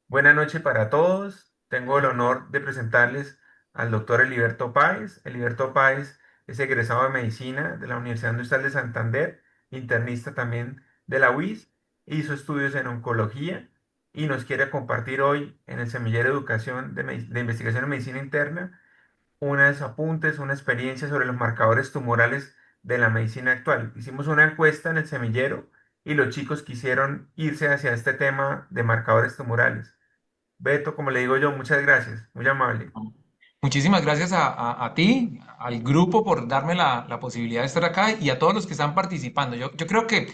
Buenas noches para todos. Tengo el honor de presentarles al doctor Eliberto Páez. Eliberto Páez es egresado de Medicina de la Universidad Industrial de Santander, internista también de la UIS, hizo estudios en oncología y nos quiere compartir hoy en el Semillero de Educación de Investigación en Medicina Interna unos apuntes, una experiencia sobre los marcadores tumorales de la medicina actual. Hicimos una encuesta en el semillero y los chicos quisieron irse hacia este tema de marcadores tumorales. Beto, como le digo yo, muchas gracias, muy amable. Muchísimas gracias a ti, al grupo por darme la posibilidad de estar acá y a todos los que están participando. Yo creo que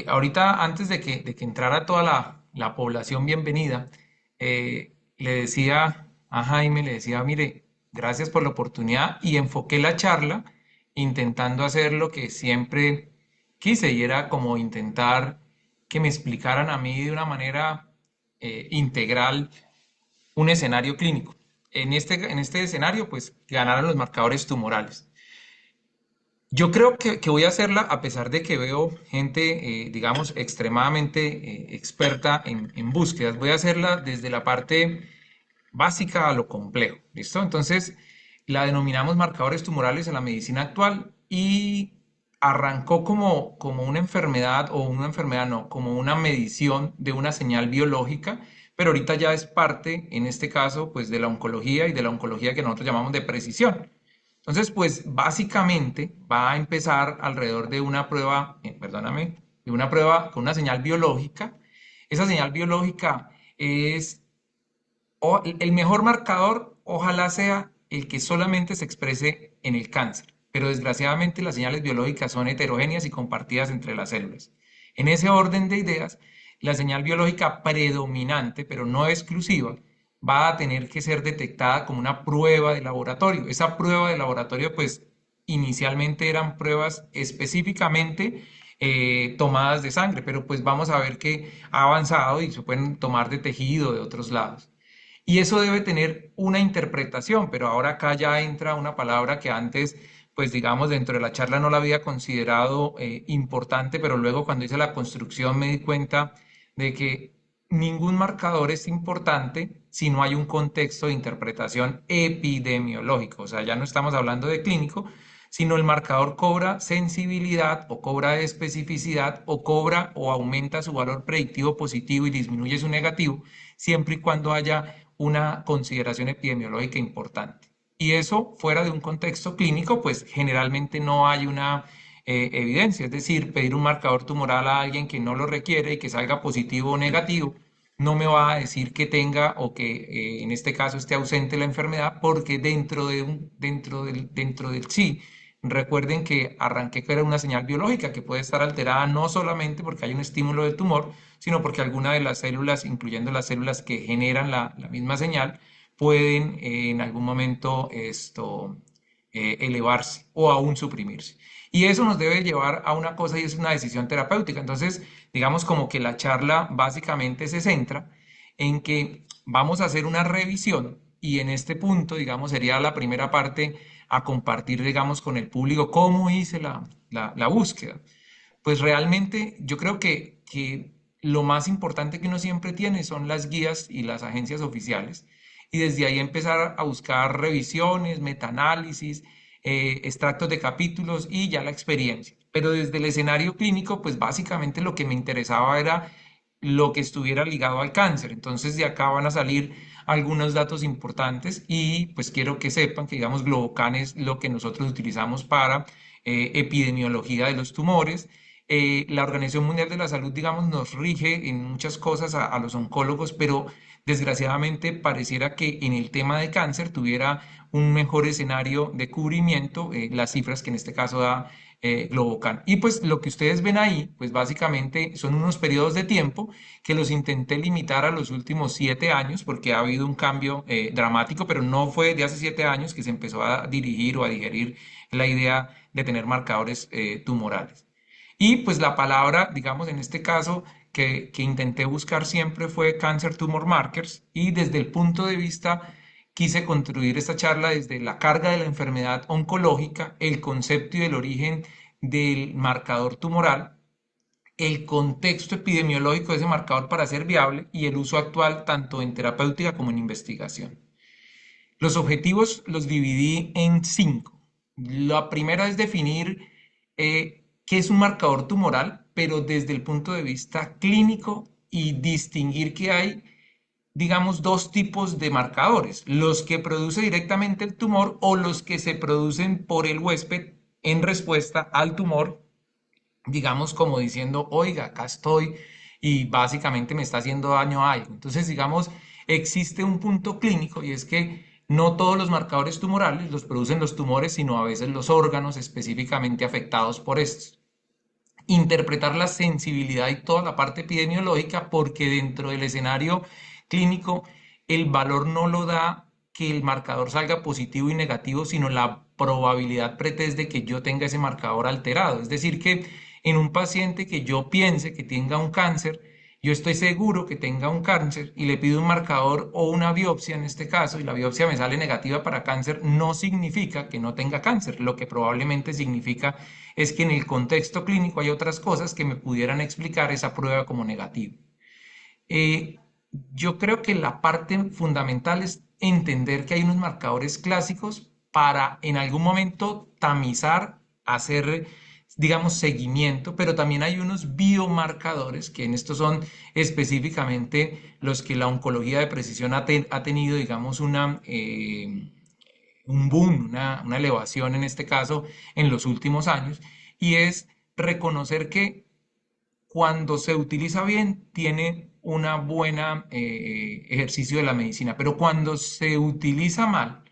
ahorita, antes de que entrara toda la población bienvenida, le decía a Jaime, le decía, mire, gracias por la oportunidad y enfoqué la charla intentando hacer lo que siempre quise y era como intentar que me explicaran a mí de una manera integral un escenario clínico. En este escenario, pues ganaron los marcadores tumorales. Yo creo que voy a hacerla a pesar de que veo gente, digamos, extremadamente experta en búsquedas. Voy a hacerla desde la parte básica a lo complejo. ¿Listo? Entonces, la denominamos marcadores tumorales en la medicina actual y arrancó como una enfermedad o una enfermedad no, como una medición de una señal biológica, pero ahorita ya es parte, en este caso, pues de la oncología y de la oncología que nosotros llamamos de precisión. Entonces, pues básicamente va a empezar alrededor de una prueba, perdóname, de una prueba con una señal biológica. Esa señal biológica es el mejor marcador, ojalá sea el que solamente se exprese en el cáncer, pero desgraciadamente las señales biológicas son heterogéneas y compartidas entre las células. En ese orden de ideas, la señal biológica predominante, pero no exclusiva, va a tener que ser detectada como una prueba de laboratorio. Esa prueba de laboratorio, pues inicialmente eran pruebas específicamente tomadas de sangre, pero pues vamos a ver que ha avanzado y se pueden tomar de tejido de otros lados. Y eso debe tener una interpretación, pero ahora acá ya entra una palabra que antes, pues digamos, dentro de la charla no la había considerado importante, pero luego cuando hice la construcción me di cuenta de que ningún marcador es importante si no hay un contexto de interpretación epidemiológico. O sea, ya no estamos hablando de clínico, sino el marcador cobra sensibilidad o cobra especificidad o cobra o aumenta su valor predictivo positivo y disminuye su negativo, siempre y cuando haya una consideración epidemiológica importante. Y eso fuera de un contexto clínico, pues generalmente no hay una evidencia, es decir, pedir un marcador tumoral a alguien que no lo requiere y que salga positivo o negativo, no me va a decir que tenga o que en este caso esté ausente la enfermedad, porque dentro del sí, recuerden que arranqué que era una señal biológica que puede estar alterada no solamente porque hay un estímulo del tumor, sino porque alguna de las células, incluyendo las células que generan la misma señal, pueden en algún momento elevarse o aún suprimirse. Y eso nos debe llevar a una cosa y es una decisión terapéutica. Entonces, digamos como que la charla básicamente se centra en que vamos a hacer una revisión y en este punto, digamos, sería la primera parte a compartir, digamos, con el público cómo hice la búsqueda. Pues realmente yo creo que lo más importante que uno siempre tiene son las guías y las agencias oficiales. Y desde ahí empezar a buscar revisiones, metaanálisis, extractos de capítulos y ya la experiencia. Pero desde el escenario clínico, pues básicamente lo que me interesaba era lo que estuviera ligado al cáncer. Entonces de acá van a salir algunos datos importantes y pues quiero que sepan que digamos Globocan es lo que nosotros utilizamos para epidemiología de los tumores. La Organización Mundial de la Salud, digamos, nos rige en muchas cosas a los oncólogos, pero desgraciadamente pareciera que en el tema de cáncer tuviera un mejor escenario de cubrimiento, las cifras que en este caso da Globocan. Y pues lo que ustedes ven ahí, pues básicamente son unos periodos de tiempo que los intenté limitar a los últimos 7 años, porque ha habido un cambio dramático, pero no fue de hace 7 años que se empezó a dirigir o a digerir la idea de tener marcadores tumorales. Y pues la palabra, digamos, en este caso que intenté buscar siempre fue Cancer Tumor Markers y desde el punto de vista quise construir esta charla desde la carga de la enfermedad oncológica, el concepto y el origen del marcador tumoral el contexto epidemiológico de ese marcador para ser viable y el uso actual tanto en terapéutica como en investigación. Los objetivos los dividí en cinco. La primera es definir qué es un marcador tumoral, pero desde el punto de vista clínico y distinguir que hay, digamos, dos tipos de marcadores, los que produce directamente el tumor o los que se producen por el huésped en respuesta al tumor, digamos, como diciendo, oiga, acá estoy y básicamente me está haciendo daño a algo. Entonces, digamos, existe un punto clínico y es que no todos los marcadores tumorales los producen los tumores, sino a veces los órganos específicamente afectados por estos. Interpretar la sensibilidad y toda la parte epidemiológica, porque dentro del escenario clínico el valor no lo da que el marcador salga positivo y negativo, sino la probabilidad pretest de que yo tenga ese marcador alterado. Es decir, que en un paciente que yo piense que tenga un cáncer, yo estoy seguro que tenga un cáncer y le pido un marcador o una biopsia en este caso y la biopsia me sale negativa para cáncer, no significa que no tenga cáncer. Lo que probablemente significa es que en el contexto clínico hay otras cosas que me pudieran explicar esa prueba como negativa. Eh, yo creo que la parte fundamental es entender que hay unos marcadores clásicos para en algún momento tamizar, hacer, digamos, seguimiento, pero también hay unos biomarcadores que en estos son específicamente los que la oncología de precisión ha tenido, digamos, un boom, una elevación en este caso en los últimos años, y es reconocer que cuando se utiliza bien, tiene una buena ejercicio de la medicina, pero cuando se utiliza mal,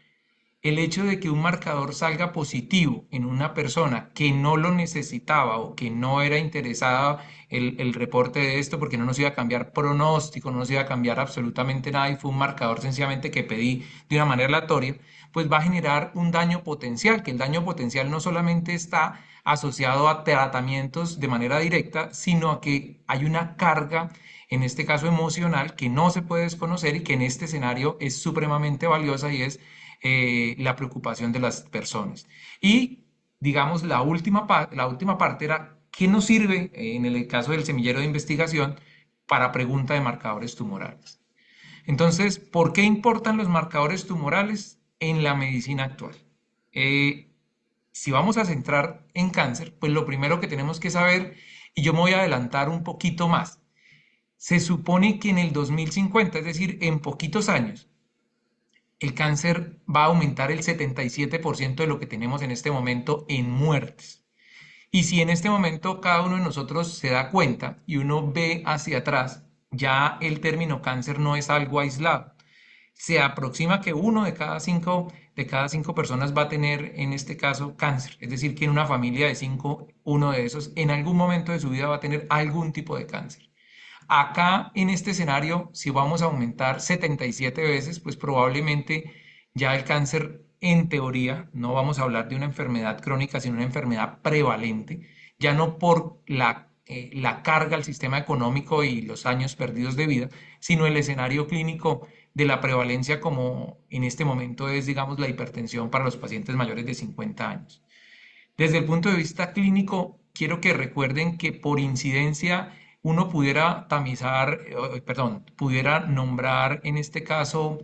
el hecho de que un marcador salga positivo en una persona que no lo necesitaba o que no era interesada el reporte de esto porque no nos iba a cambiar pronóstico, no nos iba a cambiar absolutamente nada y fue un marcador sencillamente que pedí de una manera aleatoria, pues va a generar un daño potencial, que el daño potencial no solamente está asociado a tratamientos de manera directa, sino a que hay una carga, en este caso emocional, que no se puede desconocer y que en este escenario es supremamente valiosa y es la preocupación de las personas. Y, digamos, la última parte era, ¿qué nos sirve en el caso del semillero de investigación para pregunta de marcadores tumorales? Entonces, ¿por qué importan los marcadores tumorales en la medicina actual? Eh, si vamos a centrar en cáncer, pues lo primero que tenemos que saber, y yo me voy a adelantar un poquito más, se supone que en el 2050, es decir, en poquitos años, el cáncer va a aumentar el 77% de lo que tenemos en este momento en muertes. Y si en este momento cada uno de nosotros se da cuenta y uno ve hacia atrás, ya el término cáncer no es algo aislado. Se aproxima que uno de cada cinco personas va a tener en este caso cáncer. Es decir, que en una familia de cinco, uno de esos en algún momento de su vida va a tener algún tipo de cáncer. Acá en este escenario, si vamos a aumentar 77 veces, pues probablemente ya el cáncer, en teoría, no vamos a hablar de una enfermedad crónica, sino una enfermedad prevalente, ya no por la carga al sistema económico y los años perdidos de vida, sino el escenario clínico de la prevalencia como en este momento es, digamos, la hipertensión para los pacientes mayores de 50 años. Desde el punto de vista clínico, quiero que recuerden que por incidencia uno pudiera tamizar, perdón, pudiera nombrar en este caso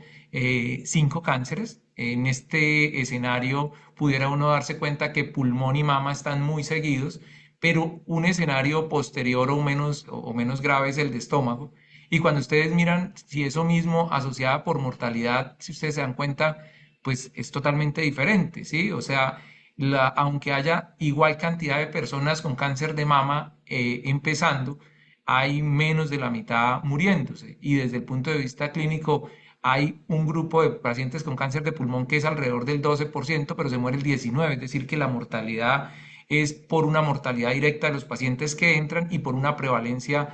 cinco cánceres. En este escenario pudiera uno darse cuenta que pulmón y mama están muy seguidos, pero un escenario posterior o menos grave es el de estómago. Y cuando ustedes miran si eso mismo asociada por mortalidad, si ustedes se dan cuenta, pues es totalmente diferente, ¿sí? O sea, aunque haya igual cantidad de personas con cáncer de mama empezando, hay menos de la mitad muriéndose. Y desde el punto de vista clínico, hay un grupo de pacientes con cáncer de pulmón que es alrededor del 12%, pero se muere el 19%. Es decir, que la mortalidad es por una mortalidad directa de los pacientes que entran y por una prevalencia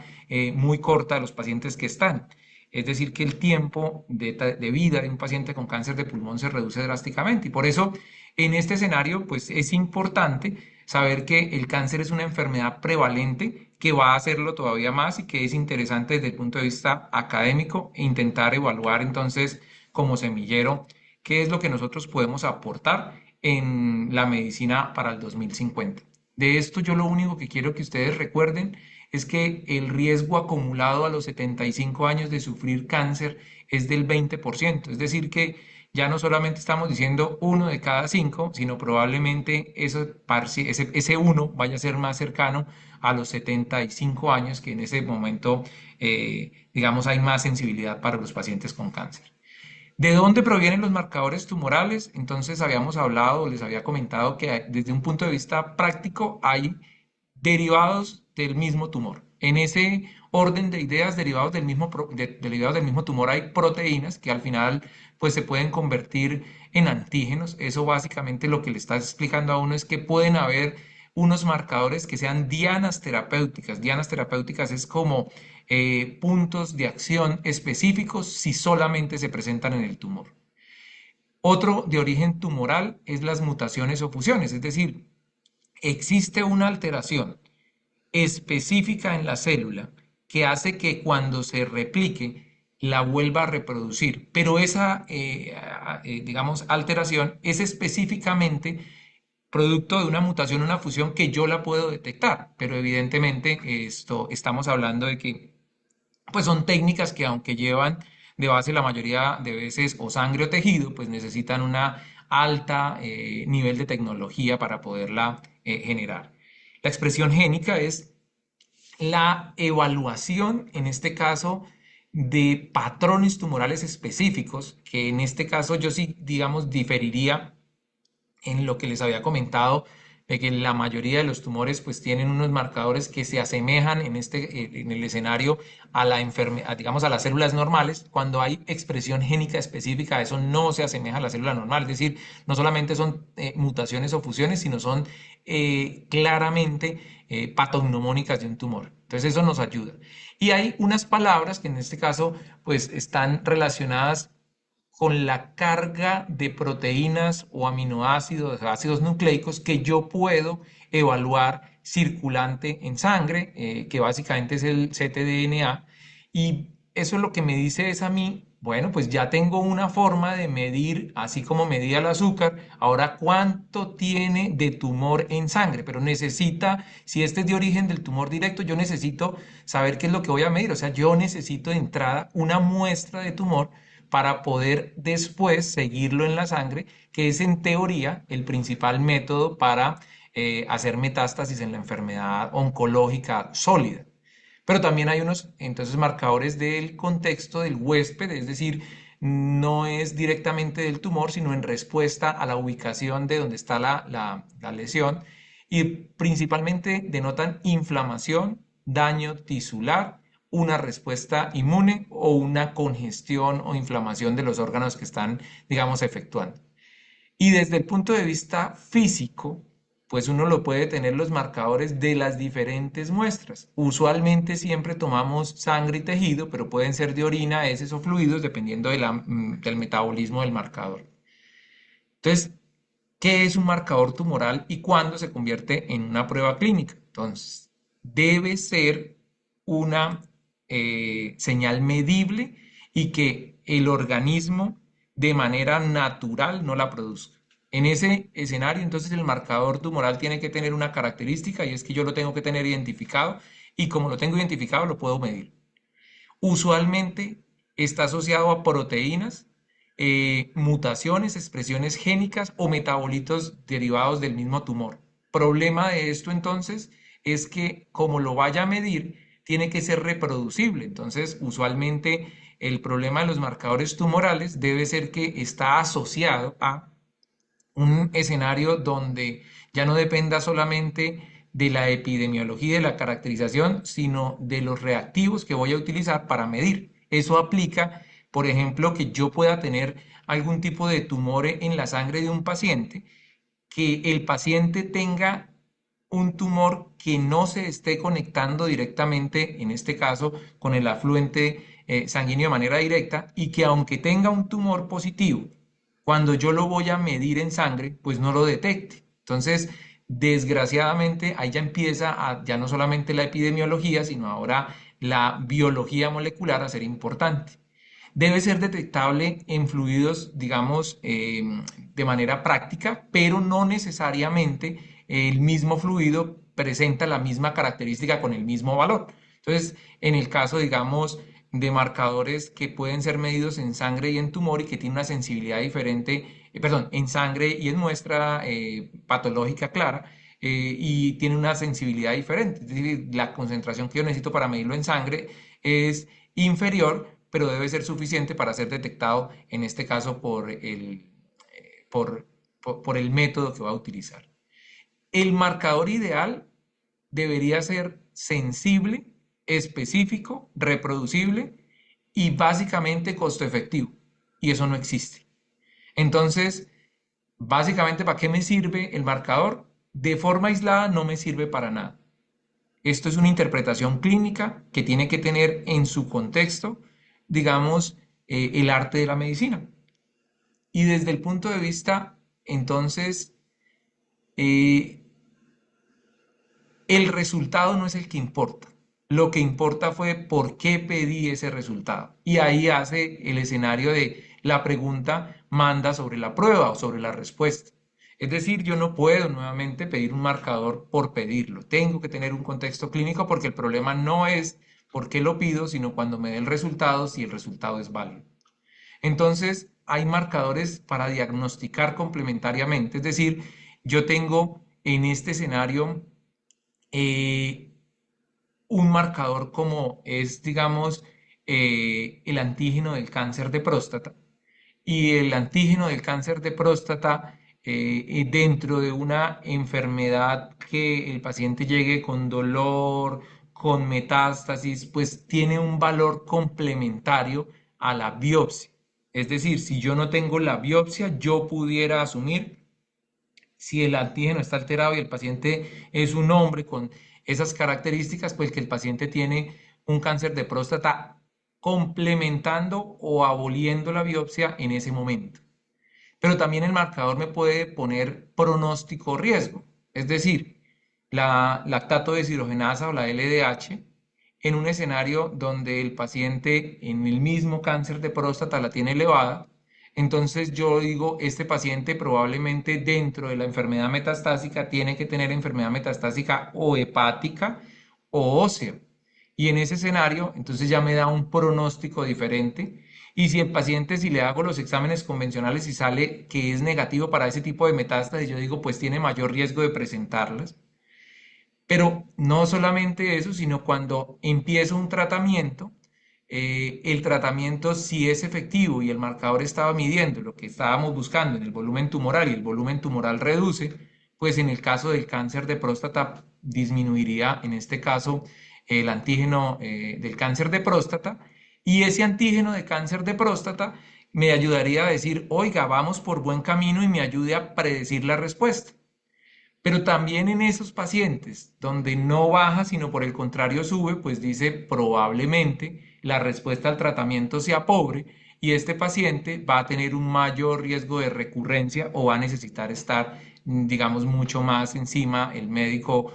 muy corta de los pacientes que están. Es decir, que el tiempo de vida de un paciente con cáncer de pulmón se reduce drásticamente. Y por eso, en este escenario, pues es importante saber que el cáncer es una enfermedad prevalente, que va a hacerlo todavía más y que es interesante desde el punto de vista académico e intentar evaluar entonces como semillero qué es lo que nosotros podemos aportar en la medicina para el 2050. De esto yo lo único que quiero que ustedes recuerden es que el riesgo acumulado a los 75 años de sufrir cáncer es del 20%. Es decir, que ya no solamente estamos diciendo uno de cada cinco, sino probablemente ese uno vaya a ser más cercano a los 75 años, que en ese momento, digamos, hay más sensibilidad para los pacientes con cáncer. ¿De dónde provienen los marcadores tumorales? Entonces habíamos hablado, les había comentado que desde un punto de vista práctico hay derivados del mismo tumor. En ese orden de ideas, derivados del mismo tumor, hay proteínas que al final pues se pueden convertir en antígenos. Eso básicamente lo que le está explicando a uno es que pueden haber unos marcadores que sean dianas terapéuticas. Dianas terapéuticas es como puntos de acción específicos si solamente se presentan en el tumor. Otro de origen tumoral es las mutaciones o fusiones, es decir, existe una alteración específica en la célula que hace que cuando se replique la vuelva a reproducir, pero esa, digamos, alteración es específicamente producto de una mutación, una fusión que yo la puedo detectar, pero evidentemente esto estamos hablando de que pues son técnicas que aunque llevan de base la mayoría de veces o sangre o tejido, pues necesitan una alta nivel de tecnología para poderla generar. La expresión génica es la evaluación, en este caso, de patrones tumorales específicos, que en este caso yo sí, digamos, diferiría en lo que les había comentado, de que la mayoría de los tumores pues tienen unos marcadores que se asemejan en el escenario a la enfermedad, digamos a las células normales. Cuando hay expresión génica específica, eso no se asemeja a la célula normal, es decir, no solamente son mutaciones o fusiones, sino son claramente patognomónicas de un tumor. Entonces eso nos ayuda. Y hay unas palabras que en este caso pues están relacionadas con la carga de proteínas o aminoácidos, ácidos nucleicos que yo puedo evaluar circulante en sangre, que básicamente es el ctDNA. Y eso es lo que me dice es a mí, bueno, pues ya tengo una forma de medir, así como medía el azúcar, ahora cuánto tiene de tumor en sangre, pero necesita, si este es de origen del tumor directo, yo necesito saber qué es lo que voy a medir, o sea, yo necesito de entrada una muestra de tumor para poder después seguirlo en la sangre, que es en teoría el principal método para hacer metástasis en la enfermedad oncológica sólida. Pero también hay unos entonces marcadores del contexto del huésped, es decir, no es directamente del tumor, sino en respuesta a la ubicación de donde está la lesión y principalmente denotan inflamación, daño tisular, una respuesta inmune o una congestión o inflamación de los órganos que están, digamos, efectuando. Y desde el punto de vista físico, pues uno lo puede tener los marcadores de las diferentes muestras. Usualmente siempre tomamos sangre y tejido, pero pueden ser de orina, heces o fluidos, dependiendo del metabolismo del marcador. Entonces, ¿qué es un marcador tumoral y cuándo se convierte en una prueba clínica? Entonces, debe ser una señal medible y que el organismo de manera natural no la produzca. En ese escenario, entonces el marcador tumoral tiene que tener una característica y es que yo lo tengo que tener identificado y como lo tengo identificado lo puedo medir. Usualmente está asociado a proteínas, mutaciones, expresiones génicas o metabolitos derivados del mismo tumor. Problema de esto entonces es que como lo vaya a medir, tiene que ser reproducible. Entonces, usualmente el problema de los marcadores tumorales debe ser que está asociado a un escenario donde ya no dependa solamente de la epidemiología y de la caracterización, sino de los reactivos que voy a utilizar para medir. Eso aplica, por ejemplo, que yo pueda tener algún tipo de tumor en la sangre de un paciente, que el paciente tenga un tumor que no se esté conectando directamente, en este caso, con el afluente sanguíneo de manera directa y que aunque tenga un tumor positivo, cuando yo lo voy a medir en sangre, pues no lo detecte. Entonces, desgraciadamente, ahí ya empieza ya no solamente la epidemiología, sino ahora la biología molecular a ser importante. Debe ser detectable en fluidos, digamos, de manera práctica, pero no necesariamente el mismo fluido presenta la misma característica con el mismo valor. Entonces, en el caso, digamos, de marcadores que pueden ser medidos en sangre y en tumor y que tienen una sensibilidad diferente, perdón, en sangre y en muestra patológica clara, y tiene una sensibilidad diferente. Es decir, la concentración que yo necesito para medirlo en sangre es inferior, pero debe ser suficiente para ser detectado, en este caso, por, por el método que va a utilizar. El marcador ideal debería ser sensible, específico, reproducible y básicamente costo efectivo. Y eso no existe. Entonces, básicamente, ¿para qué me sirve el marcador? De forma aislada no me sirve para nada. Esto es una interpretación clínica que tiene que tener en su contexto, digamos, el arte de la medicina. Y desde el punto de vista, entonces, eh, el resultado no es el que importa. Lo que importa fue por qué pedí ese resultado. Y ahí hace el escenario de la pregunta manda sobre la prueba o sobre la respuesta. Es decir, yo no puedo nuevamente pedir un marcador por pedirlo. Tengo que tener un contexto clínico porque el problema no es por qué lo pido, sino cuando me dé el resultado, si el resultado es válido. Entonces, hay marcadores para diagnosticar complementariamente. Es decir, yo tengo en este escenario eh, un marcador como es, digamos, el antígeno del cáncer de próstata. Y el antígeno del cáncer de próstata, dentro de una enfermedad que el paciente llegue con dolor, con metástasis, pues tiene un valor complementario a la biopsia. Es decir, si yo no tengo la biopsia, yo pudiera asumir, si el antígeno está alterado y el paciente es un hombre con esas características, pues que el paciente tiene un cáncer de próstata complementando o aboliendo la biopsia en ese momento. Pero también el marcador me puede poner pronóstico riesgo, es decir, la lactato deshidrogenasa o la LDH en un escenario donde el paciente en el mismo cáncer de próstata la tiene elevada. Entonces yo digo, este paciente probablemente dentro de la enfermedad metastásica tiene que tener enfermedad metastásica o hepática o ósea. Y en ese escenario, entonces ya me da un pronóstico diferente. Y si el paciente, si le hago los exámenes convencionales y sale que es negativo para ese tipo de metástasis, yo digo, pues tiene mayor riesgo de presentarlas. Pero no solamente eso, sino cuando empiezo un tratamiento, el tratamiento si es efectivo y el marcador estaba midiendo lo que estábamos buscando en el volumen tumoral y el volumen tumoral reduce, pues en el caso del cáncer de próstata disminuiría en este caso el antígeno del cáncer de próstata, y ese antígeno de cáncer de próstata me ayudaría a decir, oiga, vamos por buen camino y me ayude a predecir la respuesta. Pero también en esos pacientes donde no baja, sino por el contrario sube, pues dice probablemente la respuesta al tratamiento sea pobre y este paciente va a tener un mayor riesgo de recurrencia o va a necesitar estar, digamos, mucho más encima el médico,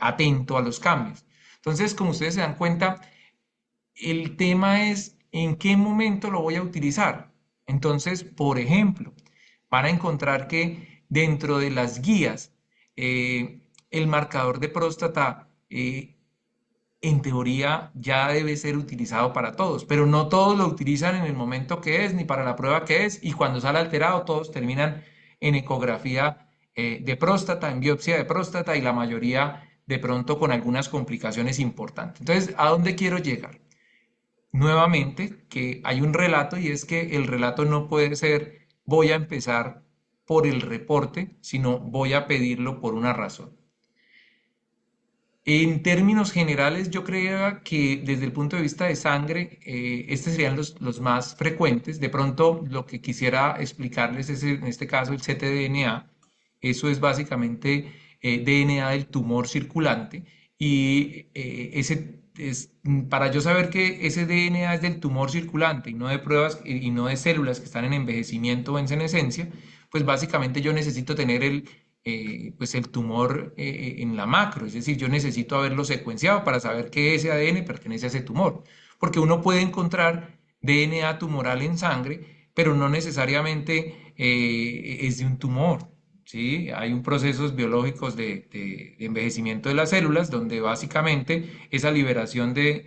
atento a los cambios. Entonces, como ustedes se dan cuenta, el tema es en qué momento lo voy a utilizar. Entonces, por ejemplo, van a encontrar que dentro de las guías, el marcador de próstata, en teoría, ya debe ser utilizado para todos, pero no todos lo utilizan en el momento que es, ni para la prueba que es, y cuando sale alterado, todos terminan en ecografía de próstata, en biopsia de próstata, y la mayoría de pronto con algunas complicaciones importantes. Entonces, ¿a dónde quiero llegar? Nuevamente que hay un relato, y es que el relato no puede ser voy a empezar por el reporte, sino voy a pedirlo por una razón. En términos generales, yo creo que desde el punto de vista de sangre, estos serían los más frecuentes. De pronto, lo que quisiera explicarles es en este caso el ctDNA. Eso es básicamente DNA del tumor circulante. Y ese es, para yo saber que ese DNA es del tumor circulante y no de pruebas y no de células que están en envejecimiento o en senescencia, pues básicamente yo necesito tener pues el tumor en la macro, es decir, yo necesito haberlo secuenciado para saber que ese ADN pertenece a ese tumor, porque uno puede encontrar DNA tumoral en sangre, pero no necesariamente es de un tumor. ¿sí? Hay un procesos biológicos de envejecimiento de las células donde básicamente esa liberación del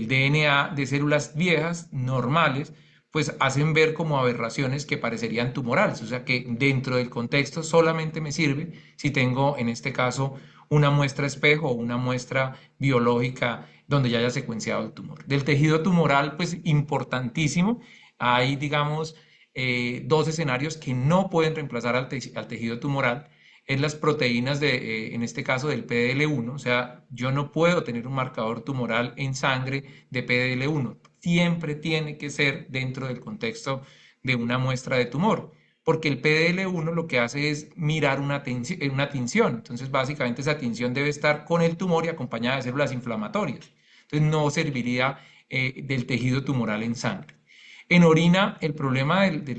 DNA de células viejas, normales, pues hacen ver como aberraciones que parecerían tumorales. O sea que dentro del contexto solamente me sirve si tengo en este caso una muestra espejo o una muestra biológica donde ya haya secuenciado el tumor. Del tejido tumoral, pues importantísimo. Hay, digamos, dos escenarios que no pueden reemplazar al tejido tumoral es las proteínas en este caso del PDL1, o sea, yo no puedo tener un marcador tumoral en sangre de PDL1, siempre tiene que ser dentro del contexto de una muestra de tumor, porque el PDL1 lo que hace es mirar una tinción, entonces básicamente esa tinción debe estar con el tumor y acompañada de células inflamatorias, entonces no serviría del tejido tumoral en sangre. En orina, el problema de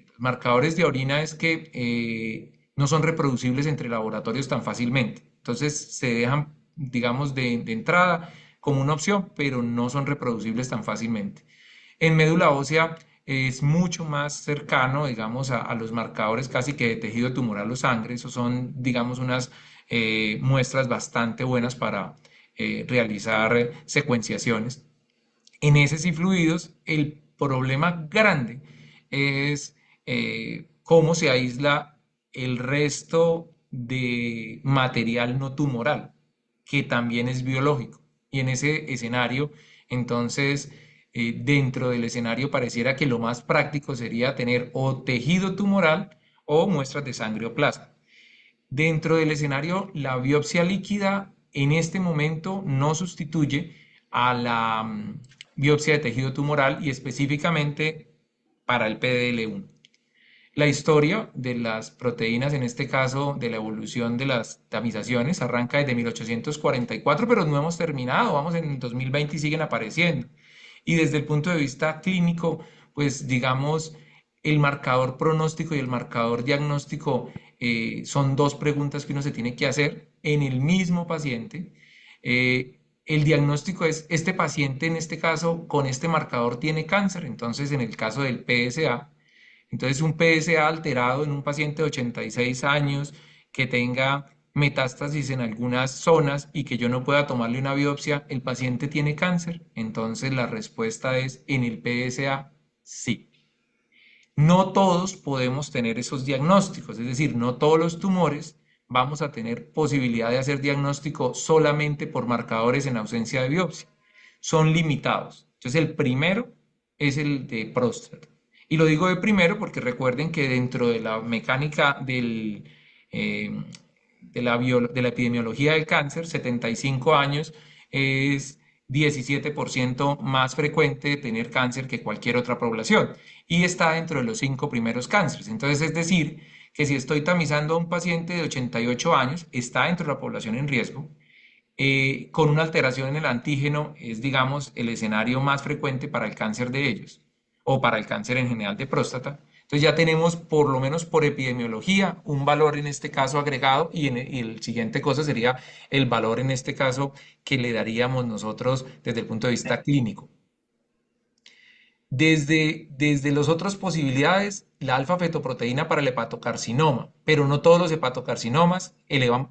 los marcadores de orina es que no son reproducibles entre laboratorios tan fácilmente. Entonces se dejan, digamos, de entrada como una opción, pero no son reproducibles tan fácilmente. En médula ósea es mucho más cercano, digamos, a los marcadores casi que de tejido tumoral o sangre. Esos son, digamos, unas muestras bastante buenas para realizar secuenciaciones. En heces y fluidos, el problema grande es cómo se aísla el resto de material no tumoral, que también es biológico. Y en ese escenario, entonces, dentro del escenario pareciera que lo más práctico sería tener o tejido tumoral o muestras de sangre o plasma. Dentro del escenario, la biopsia líquida en este momento no sustituye a la biopsia de tejido tumoral y específicamente para el PDL1. La historia de las proteínas, en este caso de la evolución de las tamizaciones, arranca desde 1844, pero no hemos terminado, vamos en el 2020 y siguen apareciendo. Y desde el punto de vista clínico, pues digamos, el marcador pronóstico y el marcador diagnóstico son dos preguntas que uno se tiene que hacer en el mismo paciente. El diagnóstico es, este paciente en este caso con este marcador tiene cáncer, entonces en el caso del PSA, entonces, un PSA alterado en un paciente de 86 años que tenga metástasis en algunas zonas y que yo no pueda tomarle una biopsia, ¿el paciente tiene cáncer? Entonces, la respuesta es en el PSA, sí. No todos podemos tener esos diagnósticos, es decir, no todos los tumores vamos a tener posibilidad de hacer diagnóstico solamente por marcadores en ausencia de biopsia. Son limitados. Entonces, el primero es el de próstata. Y lo digo de primero porque recuerden que dentro de la mecánica eh, de la epidemiología del cáncer, 75 años es 17% más frecuente tener cáncer que cualquier otra población y está dentro de los 5 primeros cánceres. Entonces, es decir, que si estoy tamizando a un paciente de 88 años, está dentro de la población en riesgo, con una alteración en el antígeno es, digamos, el escenario más frecuente para el cáncer de ellos o para el cáncer en general de próstata. Entonces ya tenemos, por lo menos por epidemiología, un valor en este caso agregado y el siguiente cosa sería el valor en este caso que le daríamos nosotros desde el punto de vista clínico. Desde las otras posibilidades, la alfa-fetoproteína para el hepatocarcinoma, pero no todos los hepatocarcinomas elevan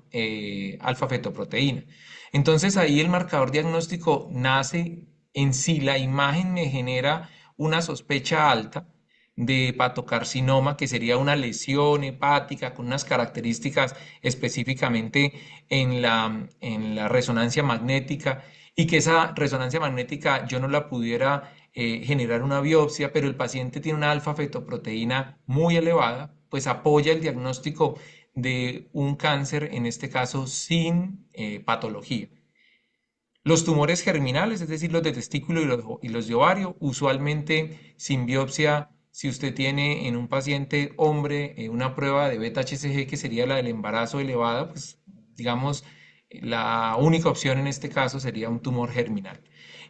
alfa-fetoproteína. Entonces ahí el marcador diagnóstico nace en sí, la imagen me genera una sospecha alta de hepatocarcinoma, que sería una lesión hepática con unas características específicamente en la resonancia magnética y que esa resonancia magnética yo no la pudiera generar una biopsia, pero el paciente tiene una alfa-fetoproteína muy elevada, pues apoya el diagnóstico de un cáncer, en este caso sin patología. Los tumores germinales, es decir, los de testículo y los de ovario, usualmente sin biopsia, si usted tiene en un paciente hombre una prueba de beta-HCG, que sería la del embarazo elevada, pues digamos, la única opción en este caso sería un tumor germinal.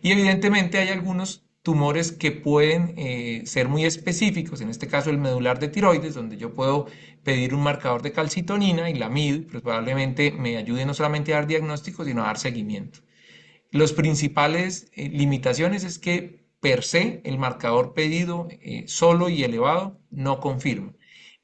Y evidentemente hay algunos tumores que pueden ser muy específicos, en este caso el medular de tiroides, donde yo puedo pedir un marcador de calcitonina y la mido, pues probablemente me ayude no solamente a dar diagnóstico, sino a dar seguimiento. Los principales limitaciones es que per se el marcador pedido solo y elevado no confirma.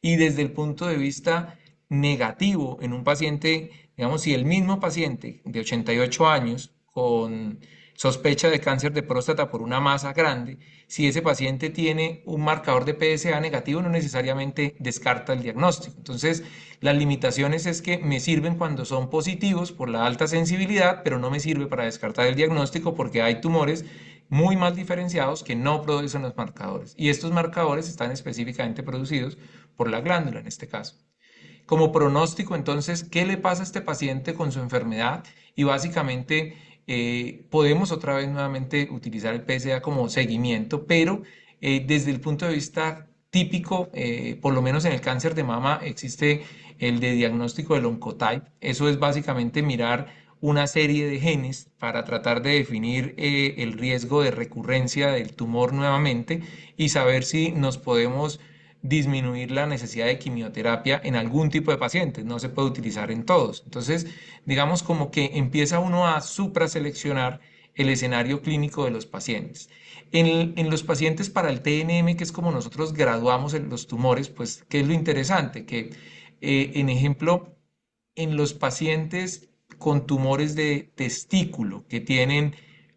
Y desde el punto de vista negativo, en un paciente, digamos, si el mismo paciente de 88 años con sospecha de cáncer de próstata por una masa grande, si ese paciente tiene un marcador de PSA negativo, no necesariamente descarta el diagnóstico. Entonces, las limitaciones es que me sirven cuando son positivos por la alta sensibilidad, pero no me sirve para descartar el diagnóstico porque hay tumores muy mal diferenciados que no producen los marcadores. Y estos marcadores están específicamente producidos por la glándula en este caso. Como pronóstico, entonces, ¿qué le pasa a este paciente con su enfermedad? Y básicamente podemos otra vez nuevamente utilizar el PSA como seguimiento, pero desde el punto de vista típico, por lo menos en el cáncer de mama, existe el de diagnóstico del Oncotype. Eso es básicamente mirar una serie de genes para tratar de definir el riesgo de recurrencia del tumor nuevamente y saber si nos podemos disminuir la necesidad de quimioterapia en algún tipo de pacientes, no se puede utilizar en todos. Entonces, digamos como que empieza uno a supraseleccionar el escenario clínico de los pacientes. En los pacientes para el TNM, que es como nosotros graduamos en los tumores, pues, ¿qué es lo interesante? Que, en ejemplo, en los pacientes con tumores de testículo que tienen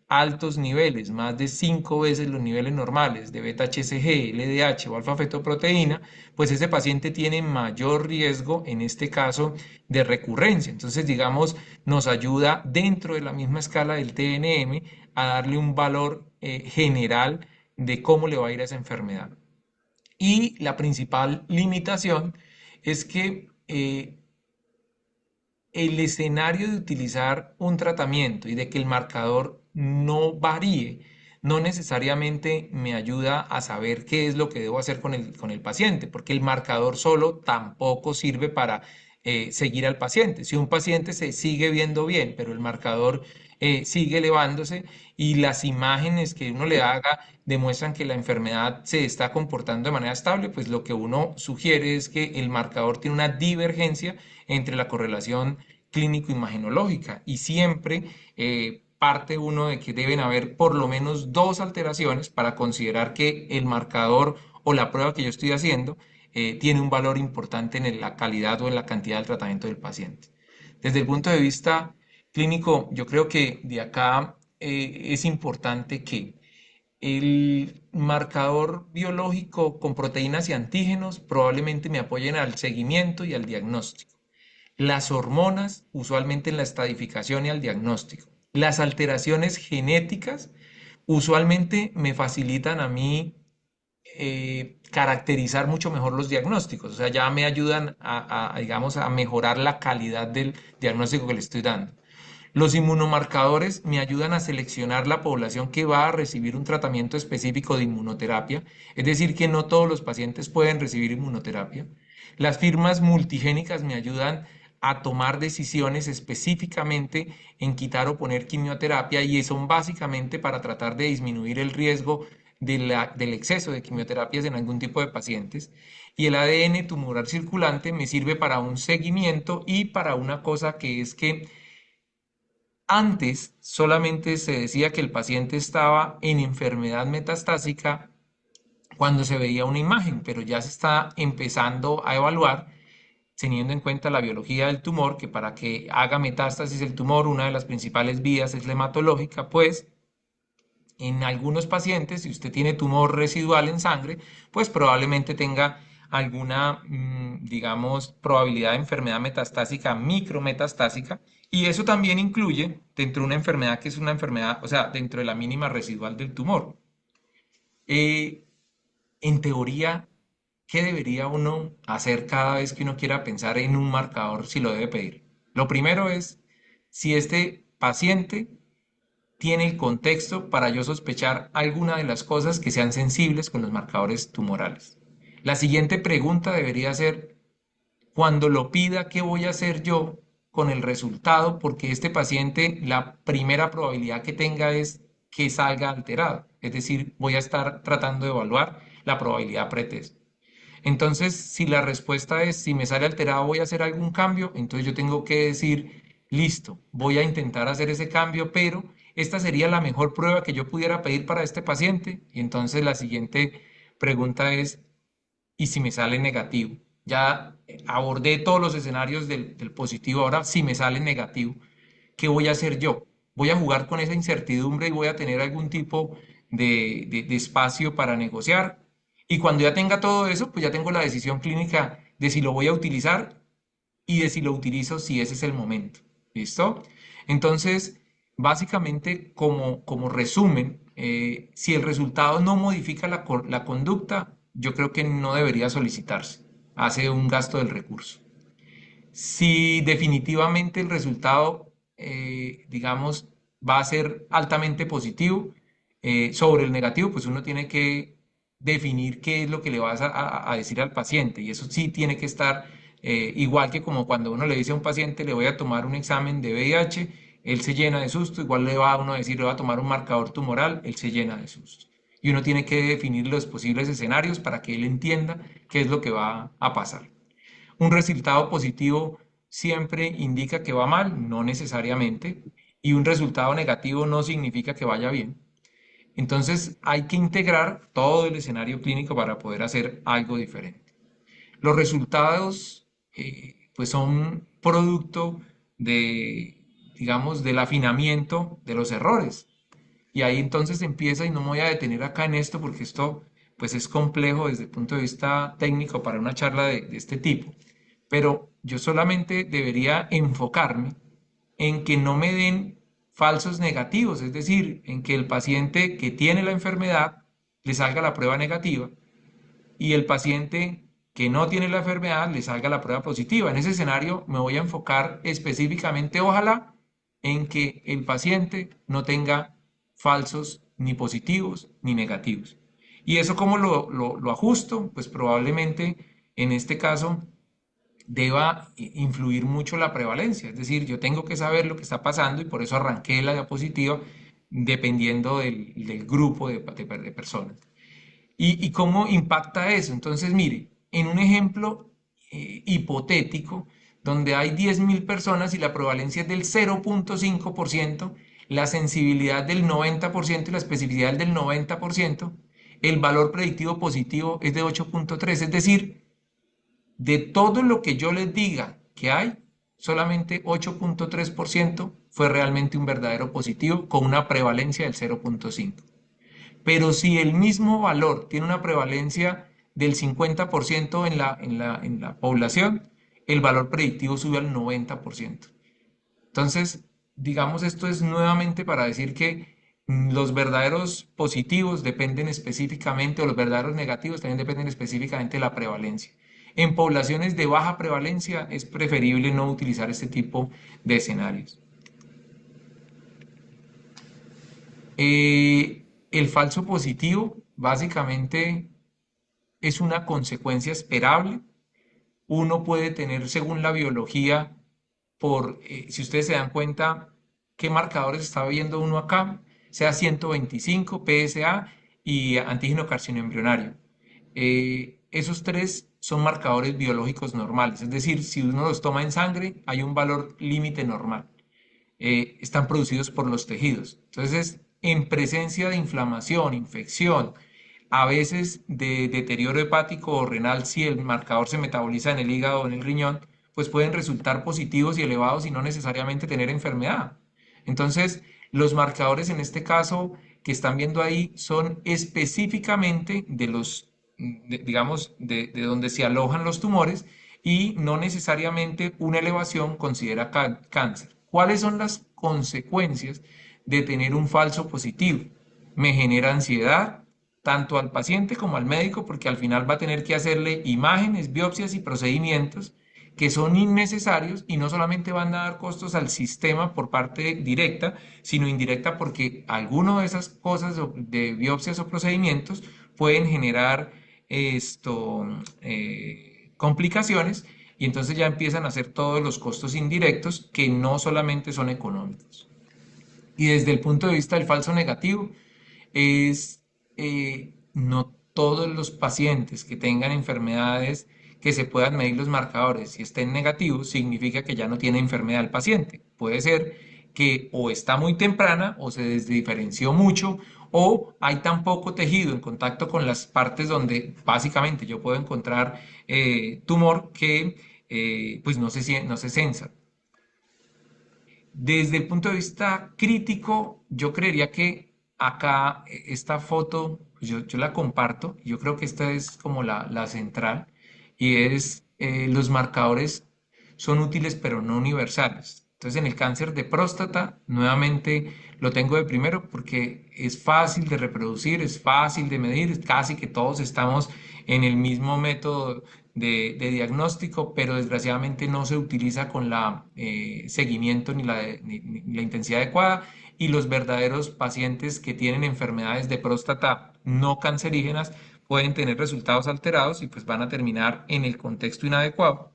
altos niveles, más de 5 veces los niveles normales de beta-HCG, LDH o alfa-fetoproteína, pues ese paciente tiene mayor riesgo, en este caso, de recurrencia. Entonces, digamos, nos ayuda dentro de la misma escala del TNM a darle un valor general de cómo le va a ir a esa enfermedad. Y la principal limitación es que el escenario de utilizar un tratamiento y de que el marcador no varíe, no necesariamente me ayuda a saber qué es lo que debo hacer con el paciente, porque el marcador solo tampoco sirve para seguir al paciente. Si un paciente se sigue viendo bien, pero el marcador sigue elevándose y las imágenes que uno le haga demuestran que la enfermedad se está comportando de manera estable, pues lo que uno sugiere es que el marcador tiene una divergencia entre la correlación clínico-imagenológica y siempre parte uno de que deben haber por lo menos dos alteraciones para considerar que el marcador o la prueba que yo estoy haciendo tiene un valor importante en la calidad o en la cantidad del tratamiento del paciente. Desde el punto de vista clínico, yo creo que de acá es importante que el marcador biológico con proteínas y antígenos probablemente me apoyen al seguimiento y al diagnóstico. Las hormonas, usualmente en la estadificación y al diagnóstico. Las alteraciones genéticas, usualmente me facilitan a mí caracterizar mucho mejor los diagnósticos. O sea, ya me ayudan digamos, a mejorar la calidad del diagnóstico que le estoy dando. Los inmunomarcadores me ayudan a seleccionar la población que va a recibir un tratamiento específico de inmunoterapia, es decir, que no todos los pacientes pueden recibir inmunoterapia. Las firmas multigénicas me ayudan a tomar decisiones específicamente en quitar o poner quimioterapia y son básicamente para tratar de disminuir el riesgo del exceso de quimioterapias en algún tipo de pacientes. Y el ADN tumoral circulante me sirve para un seguimiento y para una cosa que es que antes solamente se decía que el paciente estaba en enfermedad metastásica cuando se veía una imagen, pero ya se está empezando a evaluar teniendo en cuenta la biología del tumor, que para que haga metástasis el tumor, una de las principales vías es la hematológica, pues en algunos pacientes, si usted tiene tumor residual en sangre, pues probablemente tenga alguna, digamos, probabilidad de enfermedad metastásica, micrometastásica, y eso también incluye dentro de una enfermedad que es una enfermedad, o sea, dentro de la mínima residual del tumor. Eh, en teoría, ¿qué debería uno hacer cada vez que uno quiera pensar en un marcador si lo debe pedir? Lo primero es si este paciente tiene el contexto para yo sospechar alguna de las cosas que sean sensibles con los marcadores tumorales. La siguiente pregunta debería ser, cuando lo pida, ¿qué voy a hacer yo con el resultado? Porque este paciente, la primera probabilidad que tenga es que salga alterado. Es decir, voy a estar tratando de evaluar la probabilidad pretest. Entonces, si la respuesta es si me sale alterado voy a hacer algún cambio, entonces yo tengo que decir, listo, voy a intentar hacer ese cambio, pero esta sería la mejor prueba que yo pudiera pedir para este paciente. Y entonces la siguiente pregunta es, ¿y si me sale negativo? ya abordé todos los escenarios del positivo, ahora si me sale negativo, ¿qué voy a hacer yo? Voy a jugar con esa incertidumbre y voy a tener algún tipo de espacio para negociar. Y cuando ya tenga todo eso, pues ya tengo la decisión clínica de si lo voy a utilizar y de si lo utilizo si ese es el momento. ¿Listo? Entonces, básicamente, como resumen, si el resultado no modifica la conducta, yo creo que no debería solicitarse. Hace un gasto del recurso. Si definitivamente el resultado, digamos, va a ser altamente positivo, sobre el negativo, pues uno tiene que definir qué es lo que le vas a decir al paciente y eso sí tiene que estar igual que como cuando uno le dice a un paciente le voy a tomar un examen de VIH, él se llena de susto, igual le va a uno a decir le va a tomar un marcador tumoral, él se llena de susto. Y uno tiene que definir los posibles escenarios para que él entienda qué es lo que va a pasar. Un resultado positivo siempre indica que va mal, no necesariamente, y un resultado negativo no significa que vaya bien. Entonces hay que integrar todo el escenario clínico para poder hacer algo diferente. Los resultados pues son producto de, digamos, del afinamiento de los errores. Y ahí entonces empieza, y no me voy a detener acá en esto porque esto pues es complejo desde el punto de vista técnico para una charla de este tipo, pero yo solamente debería enfocarme en que no me den falsos negativos, es decir, en que el paciente que tiene la enfermedad le salga la prueba negativa y el paciente que no tiene la enfermedad le salga la prueba positiva. En ese escenario me voy a enfocar específicamente, ojalá, en que el paciente no tenga falsos ni positivos ni negativos. ¿Y eso cómo lo ajusto? Pues probablemente en este caso deba influir mucho la prevalencia. Es decir, yo tengo que saber lo que está pasando y por eso arranqué la diapositiva dependiendo del grupo de personas. ¿Y cómo impacta eso? Entonces, mire, en un ejemplo hipotético, donde hay 10.000 personas y la prevalencia es del 0,5%, la sensibilidad del 90% y la especificidad del 90%, el valor predictivo positivo es de 8,3. Es decir, de todo lo que yo les diga que hay, solamente 8,3% fue realmente un verdadero positivo con una prevalencia del 0,5. Pero si el mismo valor tiene una prevalencia del 50% en la población, el valor predictivo sube al 90%. Entonces, digamos, esto es nuevamente para decir que los verdaderos positivos dependen específicamente, o los verdaderos negativos también dependen específicamente de la prevalencia. En poblaciones de baja prevalencia es preferible no utilizar este tipo de escenarios. El falso positivo básicamente es una consecuencia esperable. Uno puede tener, según la biología, si ustedes se dan cuenta, qué marcadores está viendo uno acá, sea 125, PSA y antígeno carcinoembrionario. Esos tres son marcadores biológicos normales, es decir, si uno los toma en sangre, hay un valor límite normal. Están producidos por los tejidos. Entonces, en presencia de inflamación, infección, a veces de deterioro hepático o renal, si el marcador se metaboliza en el hígado o en el riñón, pues pueden resultar positivos y elevados y no necesariamente tener enfermedad. Entonces, los marcadores en este caso que están viendo ahí son específicamente de los, digamos, de donde se alojan los tumores y no necesariamente una elevación considera cáncer. ¿Cuáles son las consecuencias de tener un falso positivo? Me genera ansiedad, tanto al paciente como al médico, porque al final va a tener que hacerle imágenes, biopsias y procedimientos que son innecesarios y no solamente van a dar costos al sistema por parte directa, sino indirecta porque alguna de esas cosas de biopsias o procedimientos pueden generar complicaciones y entonces ya empiezan a hacer todos los costos indirectos que no solamente son económicos. Y desde el punto de vista del falso negativo, es no todos los pacientes que tengan enfermedades que se puedan medir los marcadores, si estén negativos, significa que ya no tiene enfermedad el paciente. Puede ser que o está muy temprana o se desdiferenció mucho o hay tan poco tejido en contacto con las partes donde básicamente yo puedo encontrar tumor que pues no se censa. Desde el punto de vista crítico, yo creería que acá esta foto, pues yo la comparto, yo creo que esta es como la central, y es los marcadores son útiles pero no universales. Entonces en el cáncer de próstata, nuevamente lo tengo de primero porque es fácil de reproducir, es fácil de medir, casi que todos estamos en el mismo método de diagnóstico, pero desgraciadamente no se utiliza con la seguimiento ni la intensidad adecuada y los verdaderos pacientes que tienen enfermedades de próstata no cancerígenas pueden tener resultados alterados y pues van a terminar en el contexto inadecuado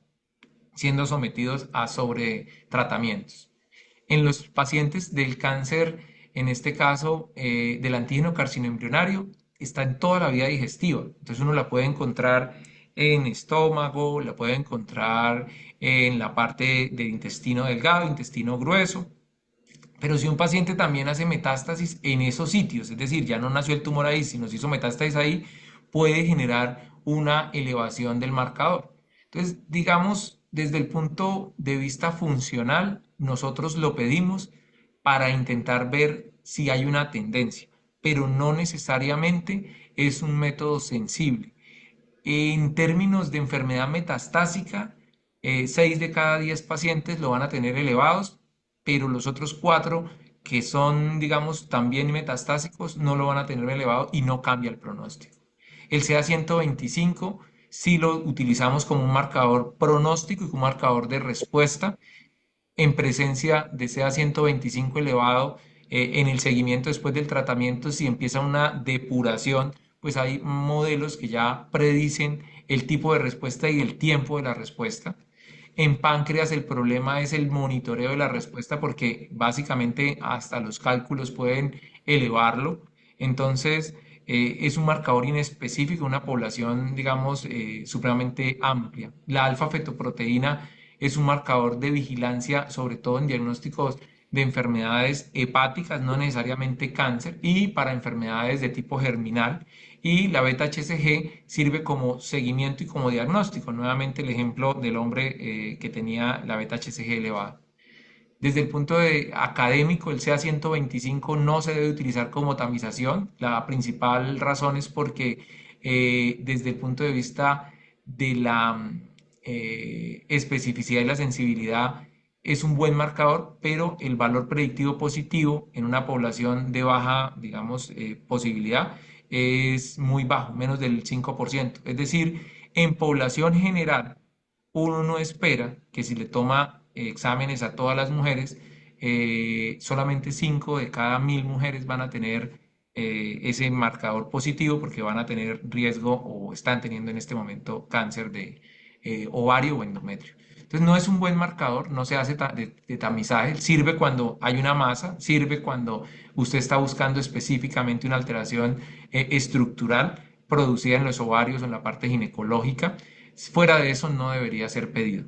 siendo sometidos a sobretratamientos. En los pacientes del cáncer, en este caso del antígeno carcinoembrionario, está en toda la vía digestiva. Entonces uno la puede encontrar en estómago, la puede encontrar en la parte del intestino delgado, intestino grueso. Pero si un paciente también hace metástasis en esos sitios, es decir, ya no nació el tumor ahí, sino se hizo metástasis ahí, puede generar una elevación del marcador. Entonces, digamos, desde el punto de vista funcional, nosotros lo pedimos para intentar ver si hay una tendencia, pero no necesariamente es un método sensible. En términos de enfermedad metastásica, 6 de cada 10 pacientes lo van a tener elevados, pero los otros 4 que son, digamos, también metastásicos no lo van a tener elevado y no cambia el pronóstico. El CA 125 sí lo utilizamos como un marcador pronóstico y como un marcador de respuesta en presencia de CA 125 elevado en el seguimiento después del tratamiento, si empieza una depuración, pues hay modelos que ya predicen el tipo de respuesta y el tiempo de la respuesta. En páncreas el problema es el monitoreo de la respuesta porque básicamente hasta los cálculos pueden elevarlo. Entonces es un marcador inespecífico, una población, digamos, supremamente amplia. La alfa-fetoproteína es un marcador de vigilancia, sobre todo en diagnósticos de enfermedades hepáticas, no necesariamente cáncer, y para enfermedades de tipo germinal. Y la beta-HCG sirve como seguimiento y como diagnóstico. Nuevamente el ejemplo del hombre que tenía la beta-HCG elevada. Desde el punto de académico, el CA 125 no se debe utilizar como tamización. La principal razón es porque desde el punto de vista de la especificidad y la sensibilidad es un buen marcador, pero el valor predictivo positivo en una población de baja, digamos, posibilidad es muy bajo, menos del 5%. Es decir, en población general, uno no espera que si le toma exámenes a todas las mujeres, solamente 5 de cada 1000 mujeres van a tener ese marcador positivo porque van a tener riesgo o están teniendo en este momento cáncer de ovario o endometrio. Entonces no es un buen marcador, no se hace de tamizaje, sirve cuando hay una masa, sirve cuando usted está buscando específicamente una alteración estructural producida en los ovarios o en la parte ginecológica. Fuera de eso no debería ser pedido.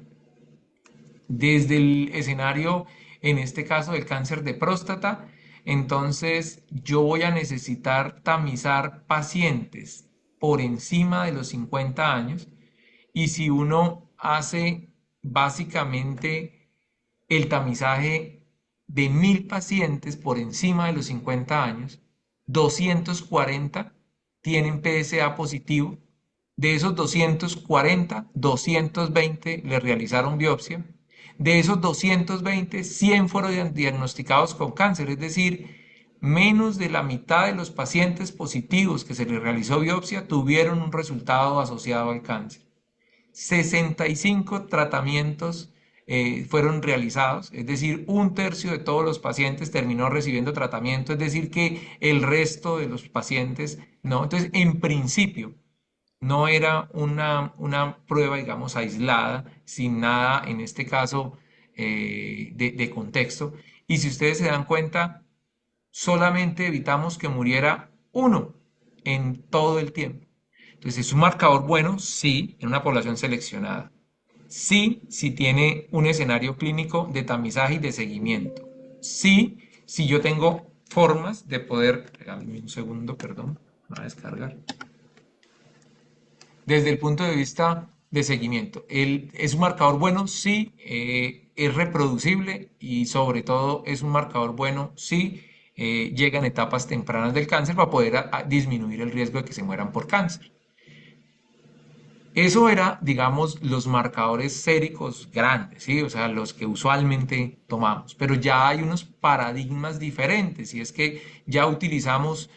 Desde el escenario, en este caso del cáncer de próstata, entonces yo voy a necesitar tamizar pacientes por encima de los 50 años y si uno hace básicamente el tamizaje de 1000 pacientes por encima de los 50 años, 240 tienen PSA positivo. De esos 240, 220 le realizaron biopsia. De esos 220, 100 fueron diagnosticados con cáncer, es decir, menos de la mitad de los pacientes positivos que se les realizó biopsia tuvieron un resultado asociado al cáncer. 65 tratamientos fueron realizados, es decir, un tercio de todos los pacientes terminó recibiendo tratamiento, es decir, que el resto de los pacientes no. Entonces, en principio, no era una prueba, digamos, aislada, sin nada, en este caso, de contexto. Y si ustedes se dan cuenta, solamente evitamos que muriera uno en todo el tiempo. Entonces, ¿es un marcador bueno? Sí, en una población seleccionada. Sí, si tiene un escenario clínico de tamizaje y de seguimiento. Sí, si yo tengo formas de poder, regálame un segundo, perdón, para descargar. Desde el punto de vista de seguimiento, ¿es un marcador bueno? Sí, es reproducible y sobre todo es un marcador bueno si llega en etapas tempranas del cáncer para poder disminuir el riesgo de que se mueran por cáncer. Eso era, digamos, los marcadores séricos grandes, ¿sí? O sea, los que usualmente tomamos. Pero ya hay unos paradigmas diferentes y es que ya utilizamos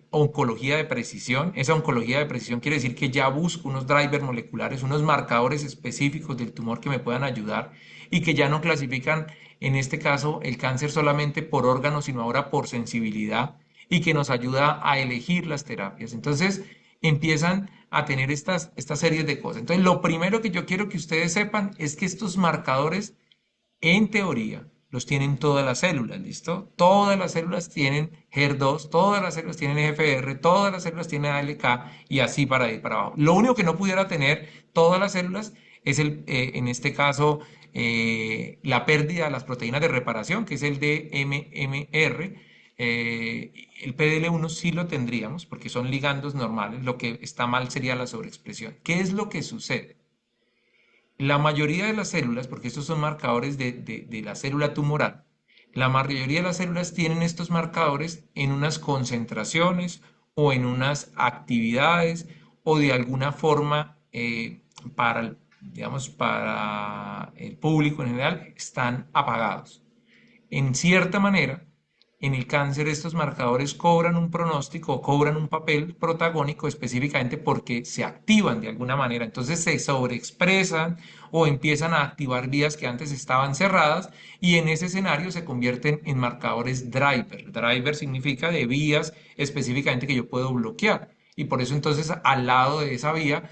oncología de precisión. Esa oncología de precisión quiere decir que ya busco unos drivers moleculares, unos marcadores específicos del tumor que me puedan ayudar y que ya no clasifican, en este caso, el cáncer solamente por órgano, sino ahora por sensibilidad y que nos ayuda a elegir las terapias. Entonces, empiezan a tener estas series de cosas. Entonces, lo primero que yo quiero que ustedes sepan es que estos marcadores, en teoría, los tienen todas las células, ¿listo? Todas las células tienen HER2, todas las células tienen EGFR, todas las células tienen ALK y así para ahí para abajo. Lo único que no pudiera tener todas las células es en este caso, la pérdida de las proteínas de reparación, que es el DMMR. El PDL1 sí lo tendríamos porque son ligandos normales. Lo que está mal sería la sobreexpresión. ¿Qué es lo que sucede? La mayoría de las células, porque estos son marcadores de la célula tumoral, la mayoría de las células tienen estos marcadores en unas concentraciones o en unas actividades o de alguna forma digamos, para el público en general están apagados. En cierta manera, en el cáncer estos marcadores cobran un pronóstico o cobran un papel protagónico específicamente porque se activan de alguna manera. Entonces se sobreexpresan o empiezan a activar vías que antes estaban cerradas y en ese escenario se convierten en marcadores driver. Driver significa de vías específicamente que yo puedo bloquear. Y por eso entonces al lado de esa vía,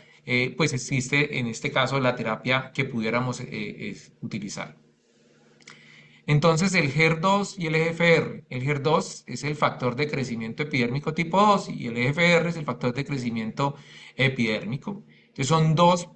pues existe en este caso la terapia que pudiéramos utilizar. Entonces el HER2 y el EGFR, el HER2 es el factor de crecimiento epidérmico tipo 2 y el EGFR es el factor de crecimiento epidérmico. Entonces son dos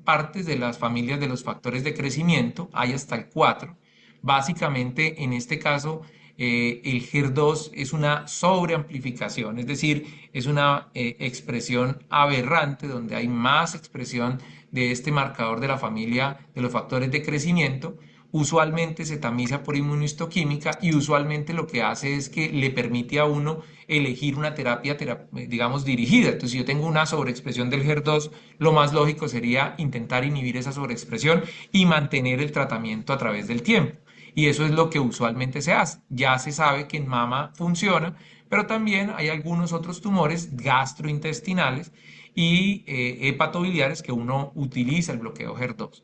partes de las familias de los factores de crecimiento, hay hasta el 4. Básicamente en este caso el HER2 es una sobreamplificación, es decir, es una expresión aberrante donde hay más expresión de este marcador de la familia de los factores de crecimiento. Usualmente se tamiza por inmunohistoquímica y usualmente lo que hace es que le permite a uno elegir una digamos, dirigida. Entonces, si yo tengo una sobreexpresión del HER2, lo más lógico sería intentar inhibir esa sobreexpresión y mantener el tratamiento a través del tiempo. Y eso es lo que usualmente se hace. Ya se sabe que en mama funciona, pero también hay algunos otros tumores gastrointestinales y hepatobiliares que uno utiliza el bloqueo HER2.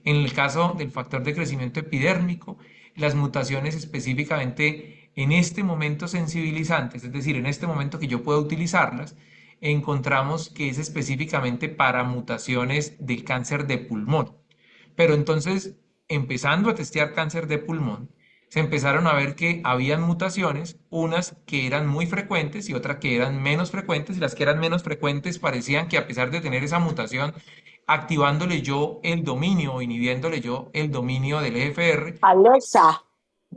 En el caso del factor de crecimiento epidérmico, las mutaciones específicamente en este momento sensibilizantes, es decir, en este momento que yo puedo utilizarlas, encontramos que es específicamente para mutaciones del cáncer de pulmón. Pero entonces, empezando a testear cáncer de pulmón, se empezaron a ver que habían mutaciones, unas que eran muy frecuentes y otras que eran menos frecuentes, y las que eran menos frecuentes parecían que a pesar de tener esa mutación, activándole yo el dominio o inhibiéndole yo el dominio del EGFR, Alexa,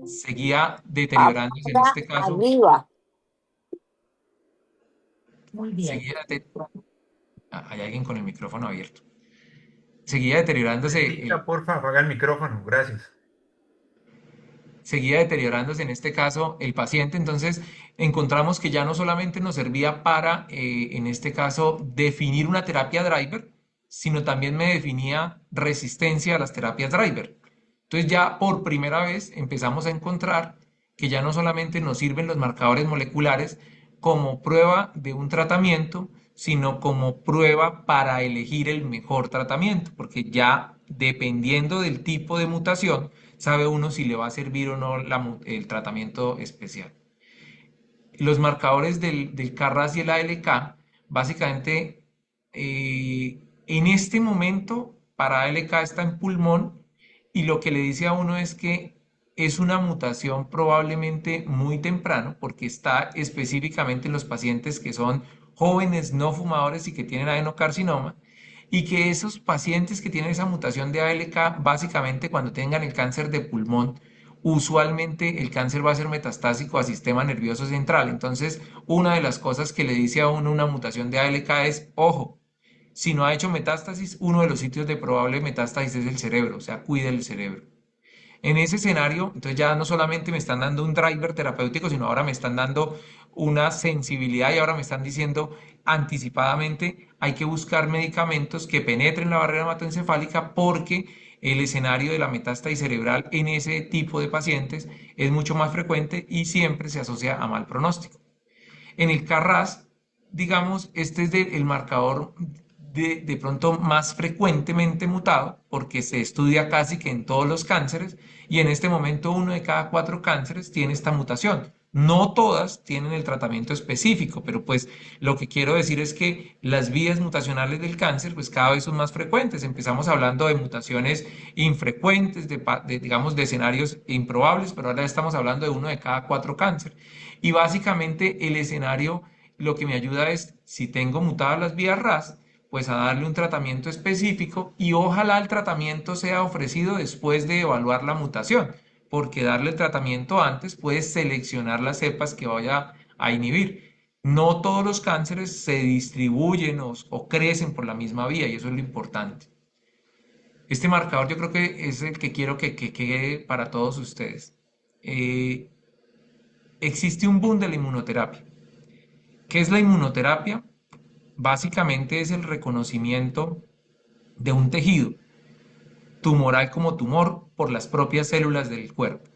seguía deteriorándose en apaga este caso, arriba. Muy bien. seguía de- hay alguien con el micrófono abierto, seguía deteriorándose Leticia, porfa, apaga el micrófono, gracias. seguía deteriorándose en este caso el paciente, entonces encontramos que ya no solamente nos servía para, en este caso, definir una terapia driver, sino también me definía resistencia a las terapias driver. Entonces ya por primera vez empezamos a encontrar que ya no solamente nos sirven los marcadores moleculares como prueba de un tratamiento, sino como prueba para elegir el mejor tratamiento, porque ya dependiendo del tipo de mutación, sabe uno si le va a servir o no el tratamiento especial. Los marcadores del KRAS y el ALK, básicamente, en este momento, para ALK está en pulmón y lo que le dice a uno es que es una mutación probablemente muy temprano porque está específicamente en los pacientes que son jóvenes no fumadores y que tienen adenocarcinoma y que esos pacientes que tienen esa mutación de ALK, básicamente cuando tengan el cáncer de pulmón, usualmente el cáncer va a ser metastásico a sistema nervioso central. Entonces, una de las cosas que le dice a uno una mutación de ALK es, ojo, si no ha hecho metástasis, uno de los sitios de probable metástasis es el cerebro, o sea, cuide el cerebro. En ese escenario, entonces ya no solamente me están dando un driver terapéutico, sino ahora me están dando una sensibilidad y ahora me están diciendo anticipadamente hay que buscar medicamentos que penetren la barrera hematoencefálica porque el escenario de la metástasis cerebral en ese tipo de pacientes es mucho más frecuente y siempre se asocia a mal pronóstico. En el CARRAS, digamos, este es el marcador de pronto más frecuentemente mutado porque se estudia casi que en todos los cánceres y en este momento uno de cada cuatro cánceres tiene esta mutación. No todas tienen el tratamiento específico, pero pues lo que quiero decir es que las vías mutacionales del cáncer pues cada vez son más frecuentes. Empezamos hablando de mutaciones infrecuentes, digamos de escenarios improbables, pero ahora estamos hablando de uno de cada cuatro cánceres. Y básicamente el escenario lo que me ayuda es, si tengo mutadas las vías RAS, pues a darle un tratamiento específico y ojalá el tratamiento sea ofrecido después de evaluar la mutación, porque darle el tratamiento antes puede seleccionar las cepas que vaya a inhibir. No todos los cánceres se distribuyen o crecen por la misma vía y eso es lo importante. Este marcador yo creo que es el que quiero que quede para todos ustedes. Eh, Existe un boom de la inmunoterapia. ¿Qué es la inmunoterapia? Básicamente es el reconocimiento de un tejido tumoral como tumor por las propias células del cuerpo.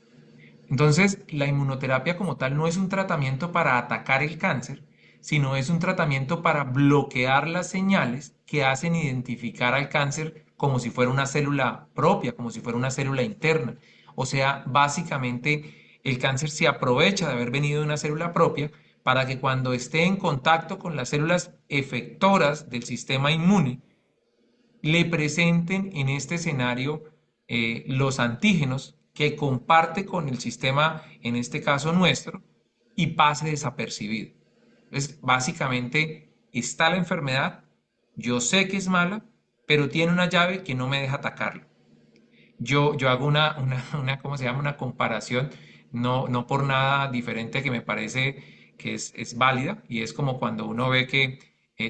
Entonces, la inmunoterapia como tal no es un tratamiento para atacar el cáncer, sino es un tratamiento para bloquear las señales que hacen identificar al cáncer como si fuera una célula propia, como si fuera una célula interna. O sea, básicamente el cáncer se aprovecha de haber venido de una célula propia para que cuando esté en contacto con las células efectoras del sistema inmune, le presenten en este escenario los antígenos que comparte con el sistema, en este caso nuestro, y pase desapercibido. Entonces, básicamente está la enfermedad, yo sé que es mala, pero tiene una llave que no me deja atacarla. Yo hago ¿cómo se llama? Una comparación, no por nada diferente que me parece que es válida, y es como cuando uno ve que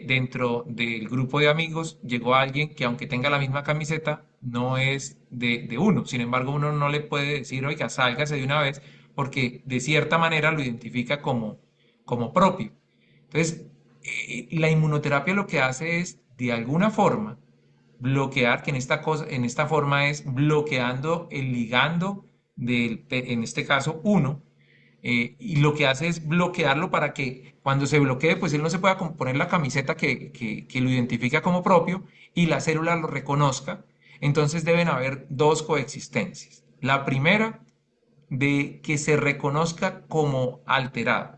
dentro del grupo de amigos llegó alguien que aunque tenga la misma camiseta, no es de uno. Sin embargo, uno no le puede decir, oiga, sálgase de una vez, porque de cierta manera lo identifica como propio. Entonces, la inmunoterapia lo que hace es, de alguna forma, bloquear, que en esta forma es bloqueando el ligando en este caso uno, y lo que hace es bloquearlo para que cuando se bloquee, pues él no se pueda poner la camiseta que lo identifica como propio y la célula lo reconozca. Entonces deben haber dos coexistencias. La primera, de que se reconozca como alterado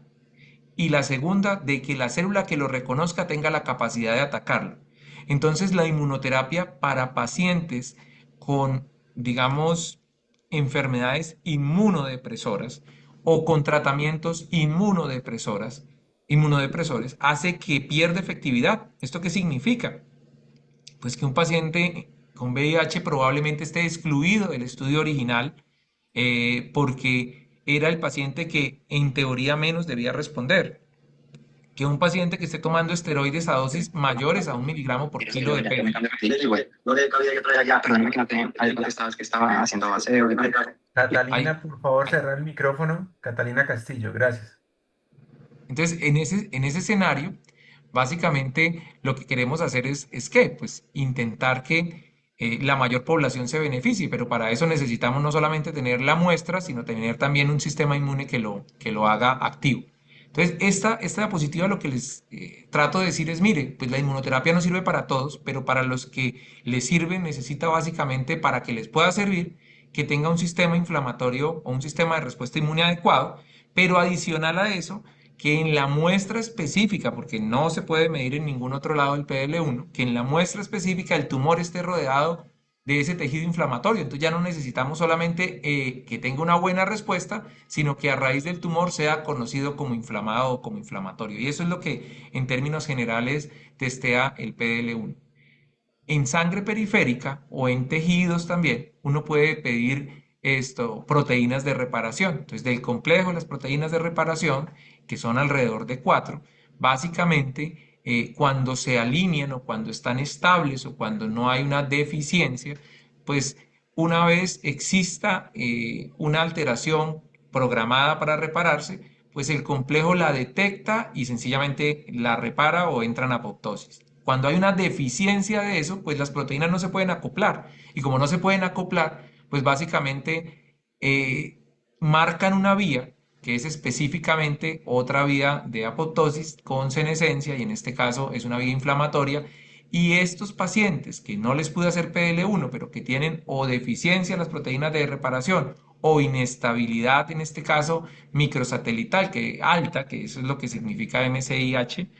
y la segunda de que la célula que lo reconozca tenga la capacidad de atacarlo. Entonces, la inmunoterapia para pacientes con, digamos, enfermedades inmunodepresoras o con tratamientos inmunodepresores, hace que pierda efectividad. ¿Esto qué significa? Pues que un paciente con VIH probablemente esté excluido del estudio original porque era el paciente que en teoría menos debía responder que un paciente que esté tomando esteroides a dosis mayores a 1 miligramo por kilo de peso. Perdóname que no te había contestado, es que estaba haciendo aseo. Catalina, por favor, cerrar el micrófono. Catalina Castillo, gracias. Entonces, en ese escenario, básicamente lo que queremos hacer es ¿qué? Pues intentar que la mayor población se beneficie, pero para eso necesitamos no solamente tener la muestra, sino tener también un sistema inmune que lo haga activo. Entonces, esta diapositiva lo que les trato de decir es, mire, pues la inmunoterapia no sirve para todos, pero para los que les sirve necesita básicamente para que les pueda servir que tenga un sistema inflamatorio o un sistema de respuesta inmune adecuado, pero adicional a eso, que en la muestra específica, porque no se puede medir en ningún otro lado el PL1, que en la muestra específica el tumor esté rodeado de ese tejido inflamatorio. Entonces ya no necesitamos solamente que tenga una buena respuesta, sino que a raíz del tumor sea conocido como inflamado o como inflamatorio. Y eso es lo que en términos generales testea el PDL1. En sangre periférica o en tejidos también, uno puede pedir proteínas de reparación. Entonces, del complejo de las proteínas de reparación, que son alrededor de cuatro, básicamente cuando se alinean o cuando están estables o cuando no hay una deficiencia, pues una vez exista una alteración programada para repararse, pues el complejo la detecta y sencillamente la repara o entra en apoptosis. Cuando hay una deficiencia de eso, pues las proteínas no se pueden acoplar. Y como no se pueden acoplar, pues básicamente marcan una vía que es específicamente otra vía de apoptosis con senescencia, y en este caso es una vía inflamatoria. Y estos pacientes que no les pude hacer PDL1, pero que tienen o deficiencia en las proteínas de reparación o inestabilidad, en este caso microsatelital, que alta, que eso es lo que significa MCIH,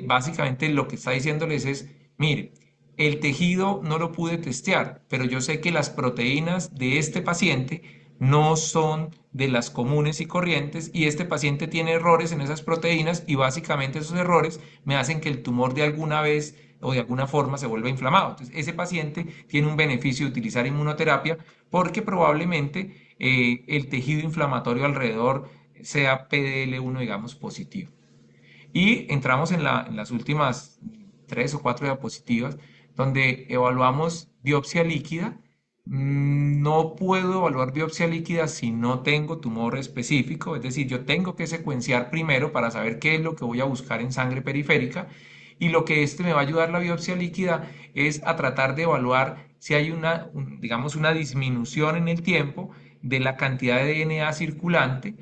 básicamente lo que está diciéndoles es, mire, el tejido no lo pude testear, pero yo sé que las proteínas de este paciente no son de las comunes y corrientes y este paciente tiene errores en esas proteínas y básicamente esos errores me hacen que el tumor de alguna vez o de alguna forma se vuelva inflamado. Entonces, ese paciente tiene un beneficio de utilizar inmunoterapia porque probablemente el tejido inflamatorio alrededor sea PDL1, digamos, positivo. Y entramos en las últimas tres o cuatro diapositivas, donde evaluamos biopsia líquida. No puedo evaluar biopsia líquida si no tengo tumor específico, es decir, yo tengo que secuenciar primero para saber qué es lo que voy a buscar en sangre periférica. Y lo que me va a ayudar la biopsia líquida es a tratar de evaluar si hay digamos, una disminución en el tiempo de la cantidad de DNA circulante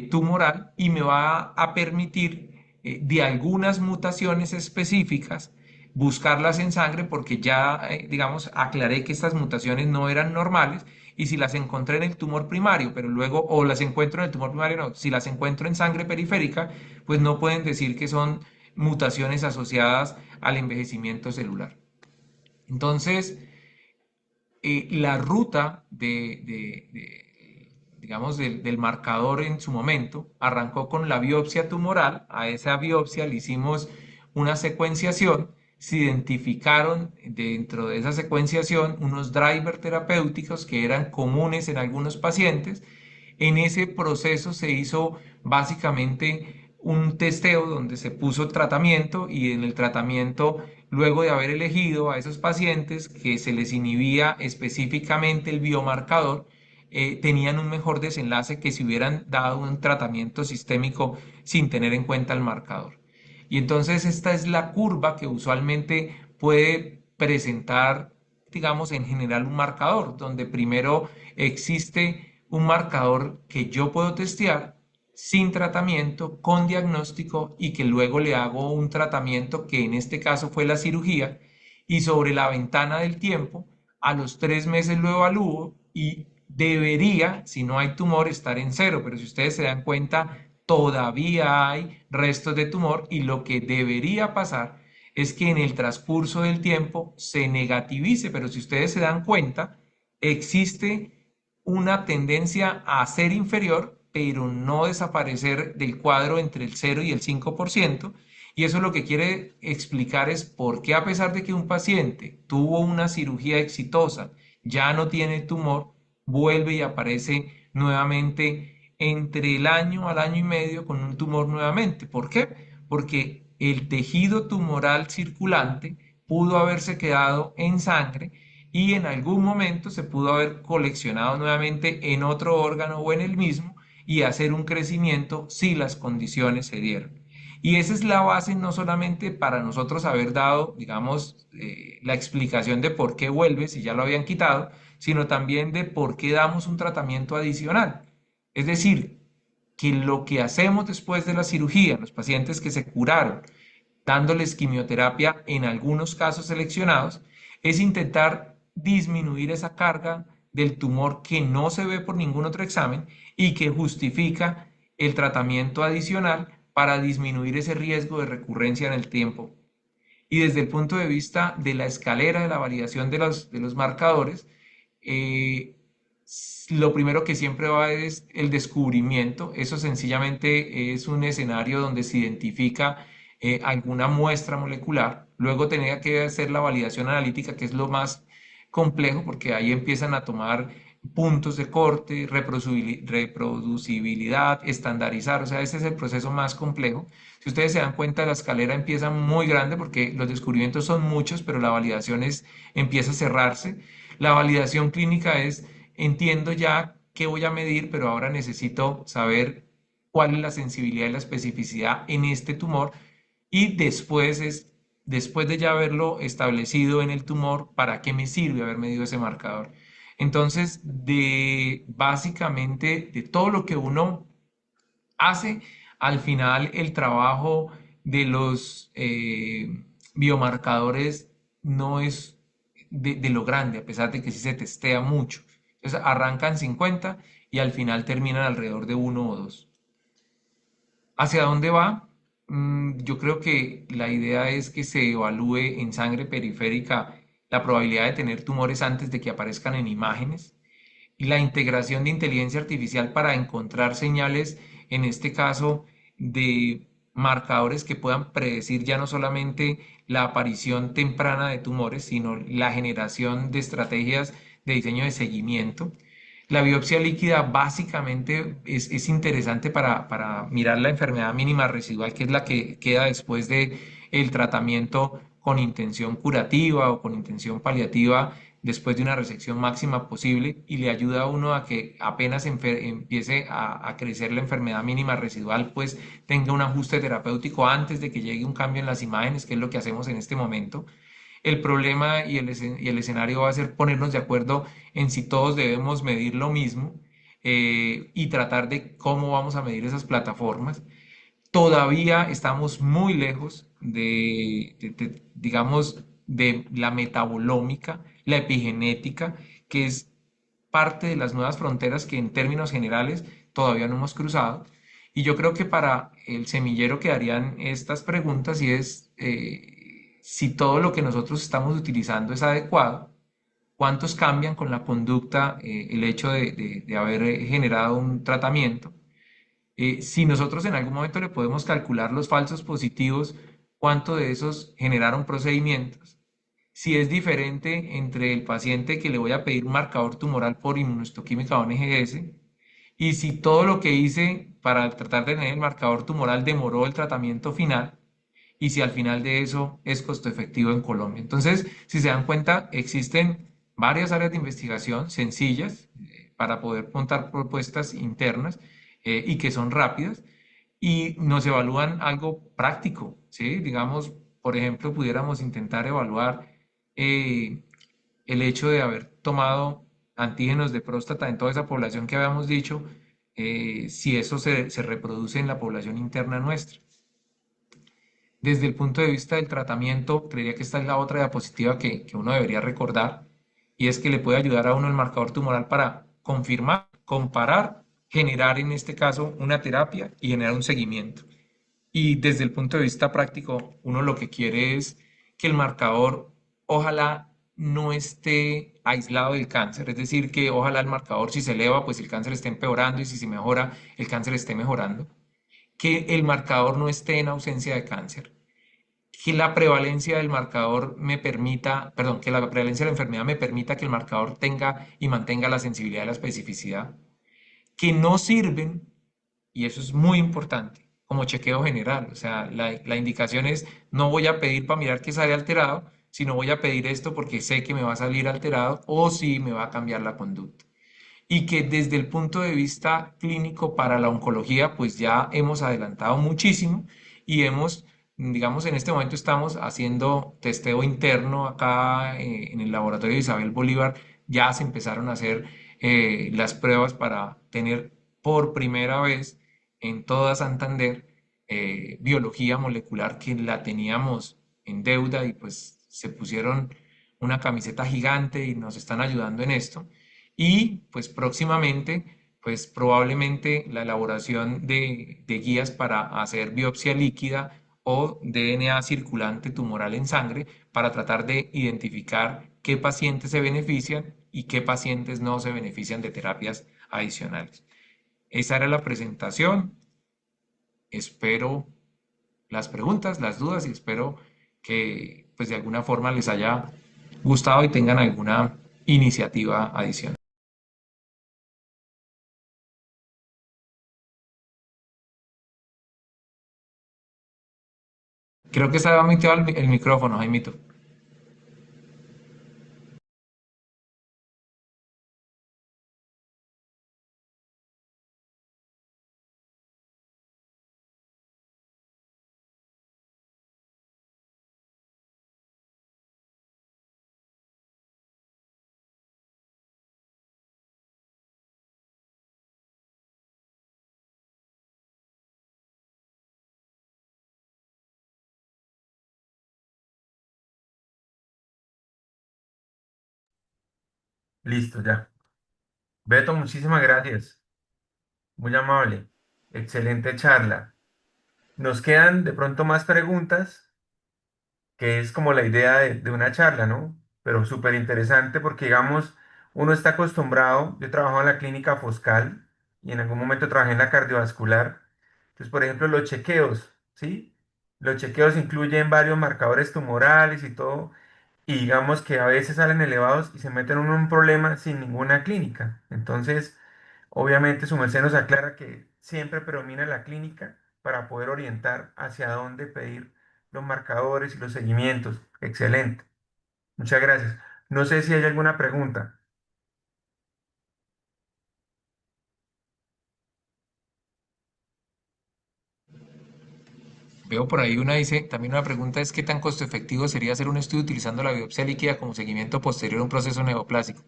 tumoral y me va a permitir de algunas mutaciones específicas, buscarlas en sangre porque ya, digamos, aclaré que estas mutaciones no eran normales y si las encontré en el tumor primario, pero luego, o las encuentro en el tumor primario, no, si las encuentro en sangre periférica, pues no pueden decir que son mutaciones asociadas al envejecimiento celular. Entonces, la ruta digamos, del marcador en su momento arrancó con la biopsia tumoral. A esa biopsia le hicimos una secuenciación. Se identificaron dentro de esa secuenciación unos drivers terapéuticos que eran comunes en algunos pacientes. En ese proceso se hizo básicamente un testeo donde se puso tratamiento y en el tratamiento, luego de haber elegido a esos pacientes que se les inhibía específicamente el biomarcador, tenían un mejor desenlace que si hubieran dado un tratamiento sistémico sin tener en cuenta el marcador. Y entonces esta es la curva que usualmente puede presentar, digamos, en general un marcador, donde primero existe un marcador que yo puedo testear sin tratamiento, con diagnóstico y que luego le hago un tratamiento que en este caso fue la cirugía y sobre la ventana del tiempo, a los 3 meses lo evalúo y debería, si no hay tumor, estar en cero, pero si ustedes se dan cuenta, todavía hay restos de tumor y lo que debería pasar es que en el transcurso del tiempo se negativice, pero si ustedes se dan cuenta, existe una tendencia a ser inferior, pero no desaparecer del cuadro entre el 0 y el 5%. Y eso lo que quiere explicar es por qué a pesar de que un paciente tuvo una cirugía exitosa, ya no tiene tumor, vuelve y aparece nuevamente entre el año al año y medio con un tumor nuevamente. ¿Por qué? Porque el tejido tumoral circulante pudo haberse quedado en sangre y en algún momento se pudo haber coleccionado nuevamente en otro órgano o en el mismo y hacer un crecimiento si las condiciones se dieron. Y esa es la base no solamente para nosotros haber dado, digamos, la explicación de por qué vuelve si ya lo habían quitado, sino también de por qué damos un tratamiento adicional. Es decir, que lo que hacemos después de la cirugía, los pacientes que se curaron, dándoles quimioterapia en algunos casos seleccionados, es intentar disminuir esa carga del tumor que no se ve por ningún otro examen y que justifica el tratamiento adicional para disminuir ese riesgo de recurrencia en el tiempo. Y desde el punto de vista de la escalera de la validación de los marcadores, eh, lo primero que siempre va es el descubrimiento. Eso sencillamente es un escenario donde se identifica alguna muestra molecular. Luego tenía que hacer la validación analítica, que es lo más complejo, porque ahí empiezan a tomar puntos de corte, reproducibilidad, estandarizar, o sea, este es el proceso más complejo. Si ustedes se dan cuenta, la escalera empieza muy grande porque los descubrimientos son muchos, pero la validación empieza a cerrarse. La validación clínica es, entiendo ya qué voy a medir, pero ahora necesito saber cuál es la sensibilidad y la especificidad en este tumor y después de ya haberlo establecido en el tumor, ¿para qué me sirve haber medido ese marcador? Entonces, básicamente de todo lo que uno hace, al final el trabajo de los biomarcadores no es de lo grande, a pesar de que sí se testea mucho. Entonces, arrancan 50 y al final terminan alrededor de uno o dos. ¿Hacia dónde va? Yo creo que la idea es que se evalúe en sangre periférica la probabilidad de tener tumores antes de que aparezcan en imágenes y la integración de inteligencia artificial para encontrar señales, en este caso, de marcadores que puedan predecir ya no solamente la aparición temprana de tumores, sino la generación de estrategias de diseño de seguimiento. La biopsia líquida básicamente es interesante para mirar la enfermedad mínima residual, que es la que queda después de el tratamiento con intención curativa o con intención paliativa después de una resección máxima posible y le ayuda a uno a que apenas empiece a crecer la enfermedad mínima residual, pues tenga un ajuste terapéutico antes de que llegue un cambio en las imágenes, que es lo que hacemos en este momento. El problema y el escenario va a ser ponernos de acuerdo en si todos debemos medir lo mismo y tratar de cómo vamos a medir esas plataformas. Todavía estamos muy lejos digamos, de la metabolómica, la epigenética, que es parte de las nuevas fronteras que en términos generales todavía no hemos cruzado. Y yo creo que para el semillero quedarían estas preguntas y es si todo lo que nosotros estamos utilizando es adecuado, cuántos cambian con la conducta el hecho de haber generado un tratamiento. Si nosotros en algún momento le podemos calcular los falsos positivos, cuánto de esos generaron procedimientos. Si es diferente entre el paciente que le voy a pedir un marcador tumoral por inmunohistoquímica o NGS, y si todo lo que hice para tratar de tener el marcador tumoral demoró el tratamiento final, y si al final de eso es costo efectivo en Colombia. Entonces, si se dan cuenta, existen varias áreas de investigación sencillas para poder montar propuestas internas y que son rápidas y nos evalúan algo práctico, ¿sí? Digamos, por ejemplo, pudiéramos intentar evaluar eh, el hecho de haber tomado antígenos de próstata en toda esa población que habíamos dicho, si eso se reproduce en la población interna nuestra. Desde el punto de vista del tratamiento, creería que esta es la otra diapositiva que uno debería recordar, y es que le puede ayudar a uno el marcador tumoral para confirmar, comparar, generar en este caso una terapia y generar un seguimiento. Y desde el punto de vista práctico, uno lo que quiere es que el marcador ojalá no esté aislado del cáncer, es decir, que ojalá el marcador si se eleva, pues el cáncer esté empeorando y si se mejora, el cáncer esté mejorando, que el marcador no esté en ausencia de cáncer, que la prevalencia del marcador me permita, perdón, que la prevalencia de la enfermedad me permita que el marcador tenga y mantenga la sensibilidad y la especificidad, que no sirven, y eso es muy importante, como chequeo general. O sea, la indicación es, no voy a pedir para mirar que sale alterado, sino voy a pedir esto porque sé que me va a salir alterado o si me va a cambiar la conducta. Y que desde el punto de vista clínico para la oncología, pues ya hemos adelantado muchísimo y hemos, digamos, en este momento estamos haciendo testeo interno acá en el laboratorio de Isabel Bolívar, ya se empezaron a hacer las pruebas para tener por primera vez en toda Santander biología molecular que la teníamos en deuda y pues se pusieron una camiseta gigante y nos están ayudando en esto. Y pues próximamente, pues probablemente la elaboración de guías para hacer biopsia líquida o DNA circulante tumoral en sangre para tratar de identificar qué pacientes se benefician y qué pacientes no se benefician de terapias adicionales. Esa era la presentación. Espero las preguntas, las dudas y espero que pues de alguna forma les haya gustado y tengan alguna iniciativa adicional. Creo que estaba metido el micrófono, Jaimito. Listo, ya. Beto, muchísimas gracias. Muy amable. Excelente charla. Nos quedan de pronto más preguntas, que es como la idea de una charla, ¿no? Pero súper interesante porque, digamos, uno está acostumbrado, yo trabajo en la clínica Foscal y en algún momento trabajé en la cardiovascular. Entonces, por ejemplo, los chequeos, ¿sí? Los chequeos incluyen varios marcadores tumorales y todo, y digamos que a veces salen elevados y se meten en un problema sin ninguna clínica. Entonces, obviamente su merced nos aclara que siempre predomina la clínica para poder orientar hacia dónde pedir los marcadores y los seguimientos. Excelente. Muchas gracias. No sé si hay alguna pregunta. Veo por ahí una, dice, también una pregunta es, ¿qué tan costo efectivo sería hacer un estudio utilizando la biopsia líquida como seguimiento posterior a un proceso neoplásico?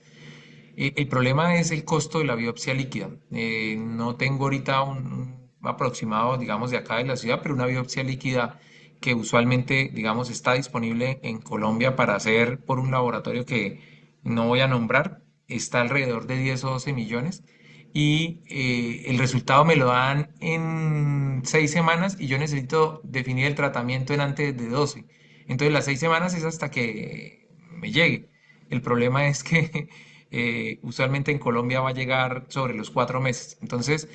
El problema es el costo de la biopsia líquida. No tengo ahorita un aproximado, digamos, de acá de la ciudad, pero una biopsia líquida que usualmente, digamos, está disponible en Colombia para hacer por un laboratorio que no voy a nombrar, está alrededor de 10 o 12 millones y el resultado me lo dan en 6 semanas y yo necesito definir el tratamiento en antes de 12. Entonces las 6 semanas es hasta que me llegue. El problema es que usualmente en Colombia va a llegar sobre los 4 meses. Entonces,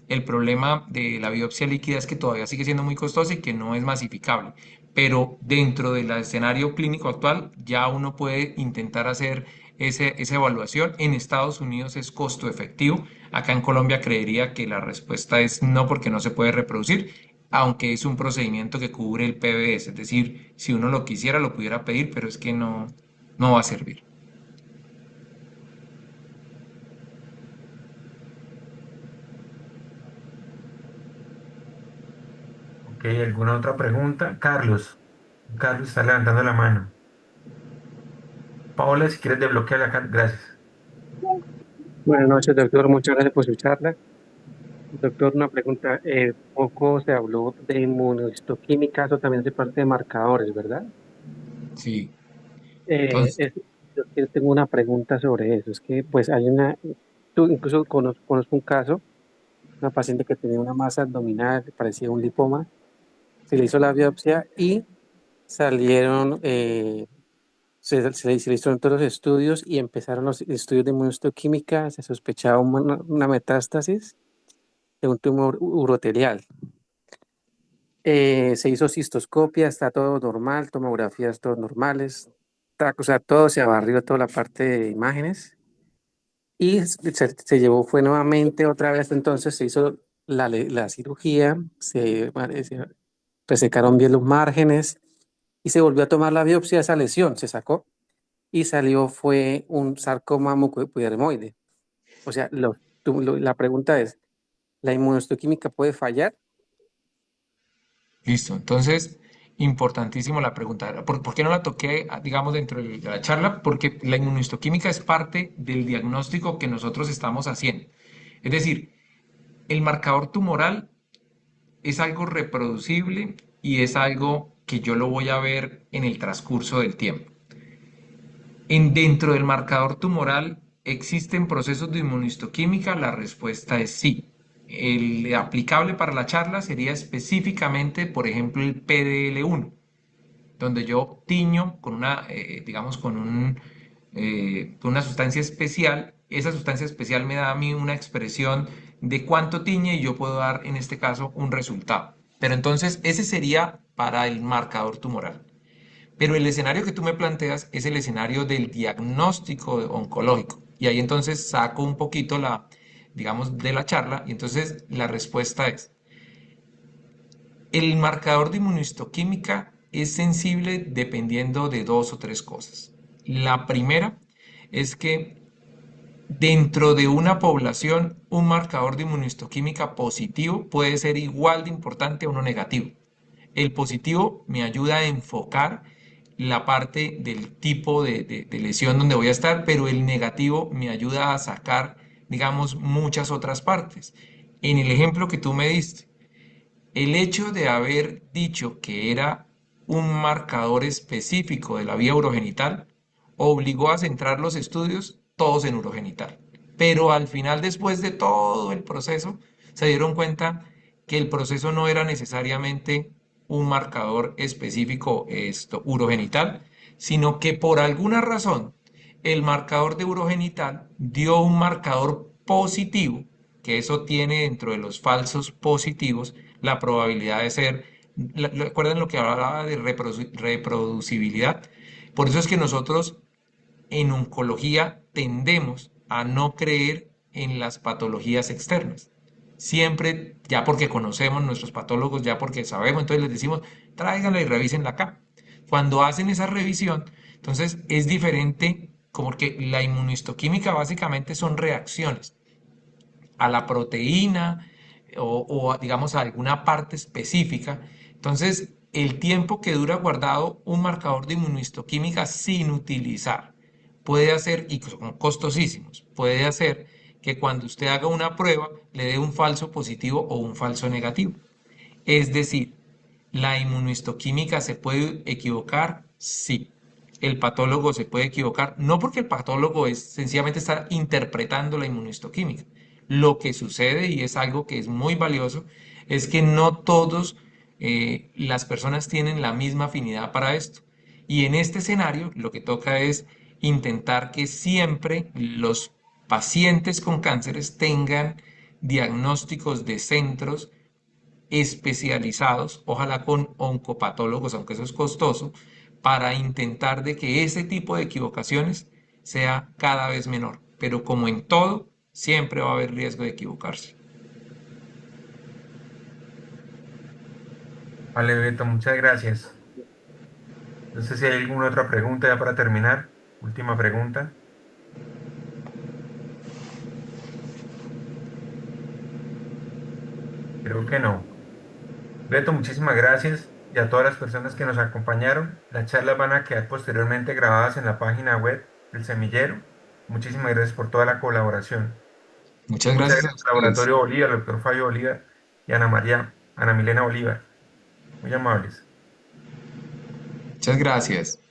el problema de la biopsia líquida es que todavía sigue siendo muy costosa y que no es masificable. Pero dentro del escenario clínico actual ya uno puede intentar hacer esa evaluación. En Estados Unidos es costo efectivo. Acá en Colombia creería que la respuesta es no porque no se puede reproducir, aunque es un procedimiento que cubre el PBS. Es decir, si uno lo quisiera, lo pudiera pedir, pero es que no, no va a servir. Ok, ¿alguna otra pregunta? Carlos. Carlos está levantando la mano. Paola, si quieres desbloquear la cara. Gracias. Buenas noches, doctor. Muchas gracias por su charla. Doctor, una pregunta. Poco se habló de inmunohistoquímica, eso también hace parte de marcadores, ¿verdad? Sí. Eh, Entonces, es- yo tengo una pregunta sobre eso. Es que, pues, tú incluso conozco un caso, una paciente que tenía una masa abdominal que parecía un lipoma, se le hizo la biopsia y salieron, se le hicieron todos los estudios y empezaron los estudios de inmunohistoquímica, se sospechaba una metástasis de un tumor uroterial. Se hizo cistoscopia, está todo normal, tomografías todos normales, o sea, todo se abarrió, toda la parte de imágenes y se llevó, fue nuevamente otra vez, entonces se hizo la cirugía, se resecaron bien los márgenes y se volvió a tomar la biopsia de esa lesión, se sacó y salió, fue un sarcoma mucoepidermoide. O sea, la pregunta es, ¿la inmunohistoquímica puede fallar? listo. Entonces, importantísimo la pregunta. ¿Por qué no la toqué, digamos, dentro de la charla? Porque la inmunohistoquímica es parte del diagnóstico que nosotros estamos haciendo. Es decir, el marcador tumoral es algo reproducible y es algo que yo lo voy a ver en el transcurso del tiempo. Dentro del marcador tumoral, ¿existen procesos de inmunohistoquímica? La respuesta es sí. El aplicable para la charla sería específicamente, por ejemplo, el PDL1, donde yo tiño con digamos, con una sustancia especial. Esa sustancia especial me da a mí una expresión de cuánto tiñe y yo puedo dar, en este caso, un resultado. Pero entonces, ese sería para el marcador tumoral. Pero el escenario que tú me planteas es el escenario del diagnóstico oncológico. Y ahí entonces saco un poquito digamos, de la charla. Y entonces la respuesta es, el marcador de inmunohistoquímica es sensible dependiendo de dos o tres cosas. La primera es que dentro de una población, un marcador de inmunistoquímica positivo puede ser igual de importante a uno negativo. El positivo me ayuda a enfocar la parte del tipo de lesión donde voy a estar, pero el negativo me ayuda a sacar, digamos, muchas otras partes. En el ejemplo que tú me diste, el hecho de haber dicho que era un marcador específico de la vía urogenital obligó a centrar los estudios todos en urogenital. Pero al final, después de todo el proceso, se dieron cuenta que el proceso no era necesariamente un marcador específico urogenital, sino que por alguna razón el marcador de urogenital dio un marcador positivo, que eso tiene dentro de los falsos positivos la probabilidad de ser, recuerden lo que hablaba de reproducibilidad. Por eso es que nosotros en oncología tendemos a no creer en las patologías externas. Siempre, ya porque conocemos nuestros patólogos, ya porque sabemos, entonces les decimos, tráiganla y revísenla acá. Cuando hacen esa revisión, entonces es diferente, como que la inmunistoquímica básicamente son reacciones a la proteína digamos a alguna parte específica. Entonces, el tiempo que dura guardado un marcador de inmunistoquímica sin utilizar puede hacer, y son costosísimos, puede hacer que cuando usted haga una prueba le dé un falso positivo o un falso negativo. Es decir, ¿la inmunistoquímica se puede equivocar? Sí. ¿El patólogo se puede equivocar? No, porque el patólogo es sencillamente estar interpretando la inmunistoquímica. Lo que sucede, y es algo que es muy valioso, es que no todos las personas tienen la misma afinidad para esto. Y en este escenario lo que toca es intentar que siempre los pacientes con cánceres tengan diagnósticos de centros especializados, ojalá con oncopatólogos, aunque eso es costoso, para intentar de que ese tipo de equivocaciones sea cada vez menor. Pero como en todo, siempre va a haber riesgo de equivocarse. Vale, Beto, muchas gracias. No sé si hay alguna otra pregunta ya para terminar. Última pregunta. Creo que no. Beto, muchísimas gracias y a todas las personas que nos acompañaron. Las charlas van a quedar posteriormente grabadas en la página web del semillero. Muchísimas gracias por toda la colaboración. Muchas Muchas gracias a gracias al ustedes. Laboratorio Bolívar, al doctor Fabio Bolívar y Ana Milena Bolívar. Muy amables. Muchas gracias.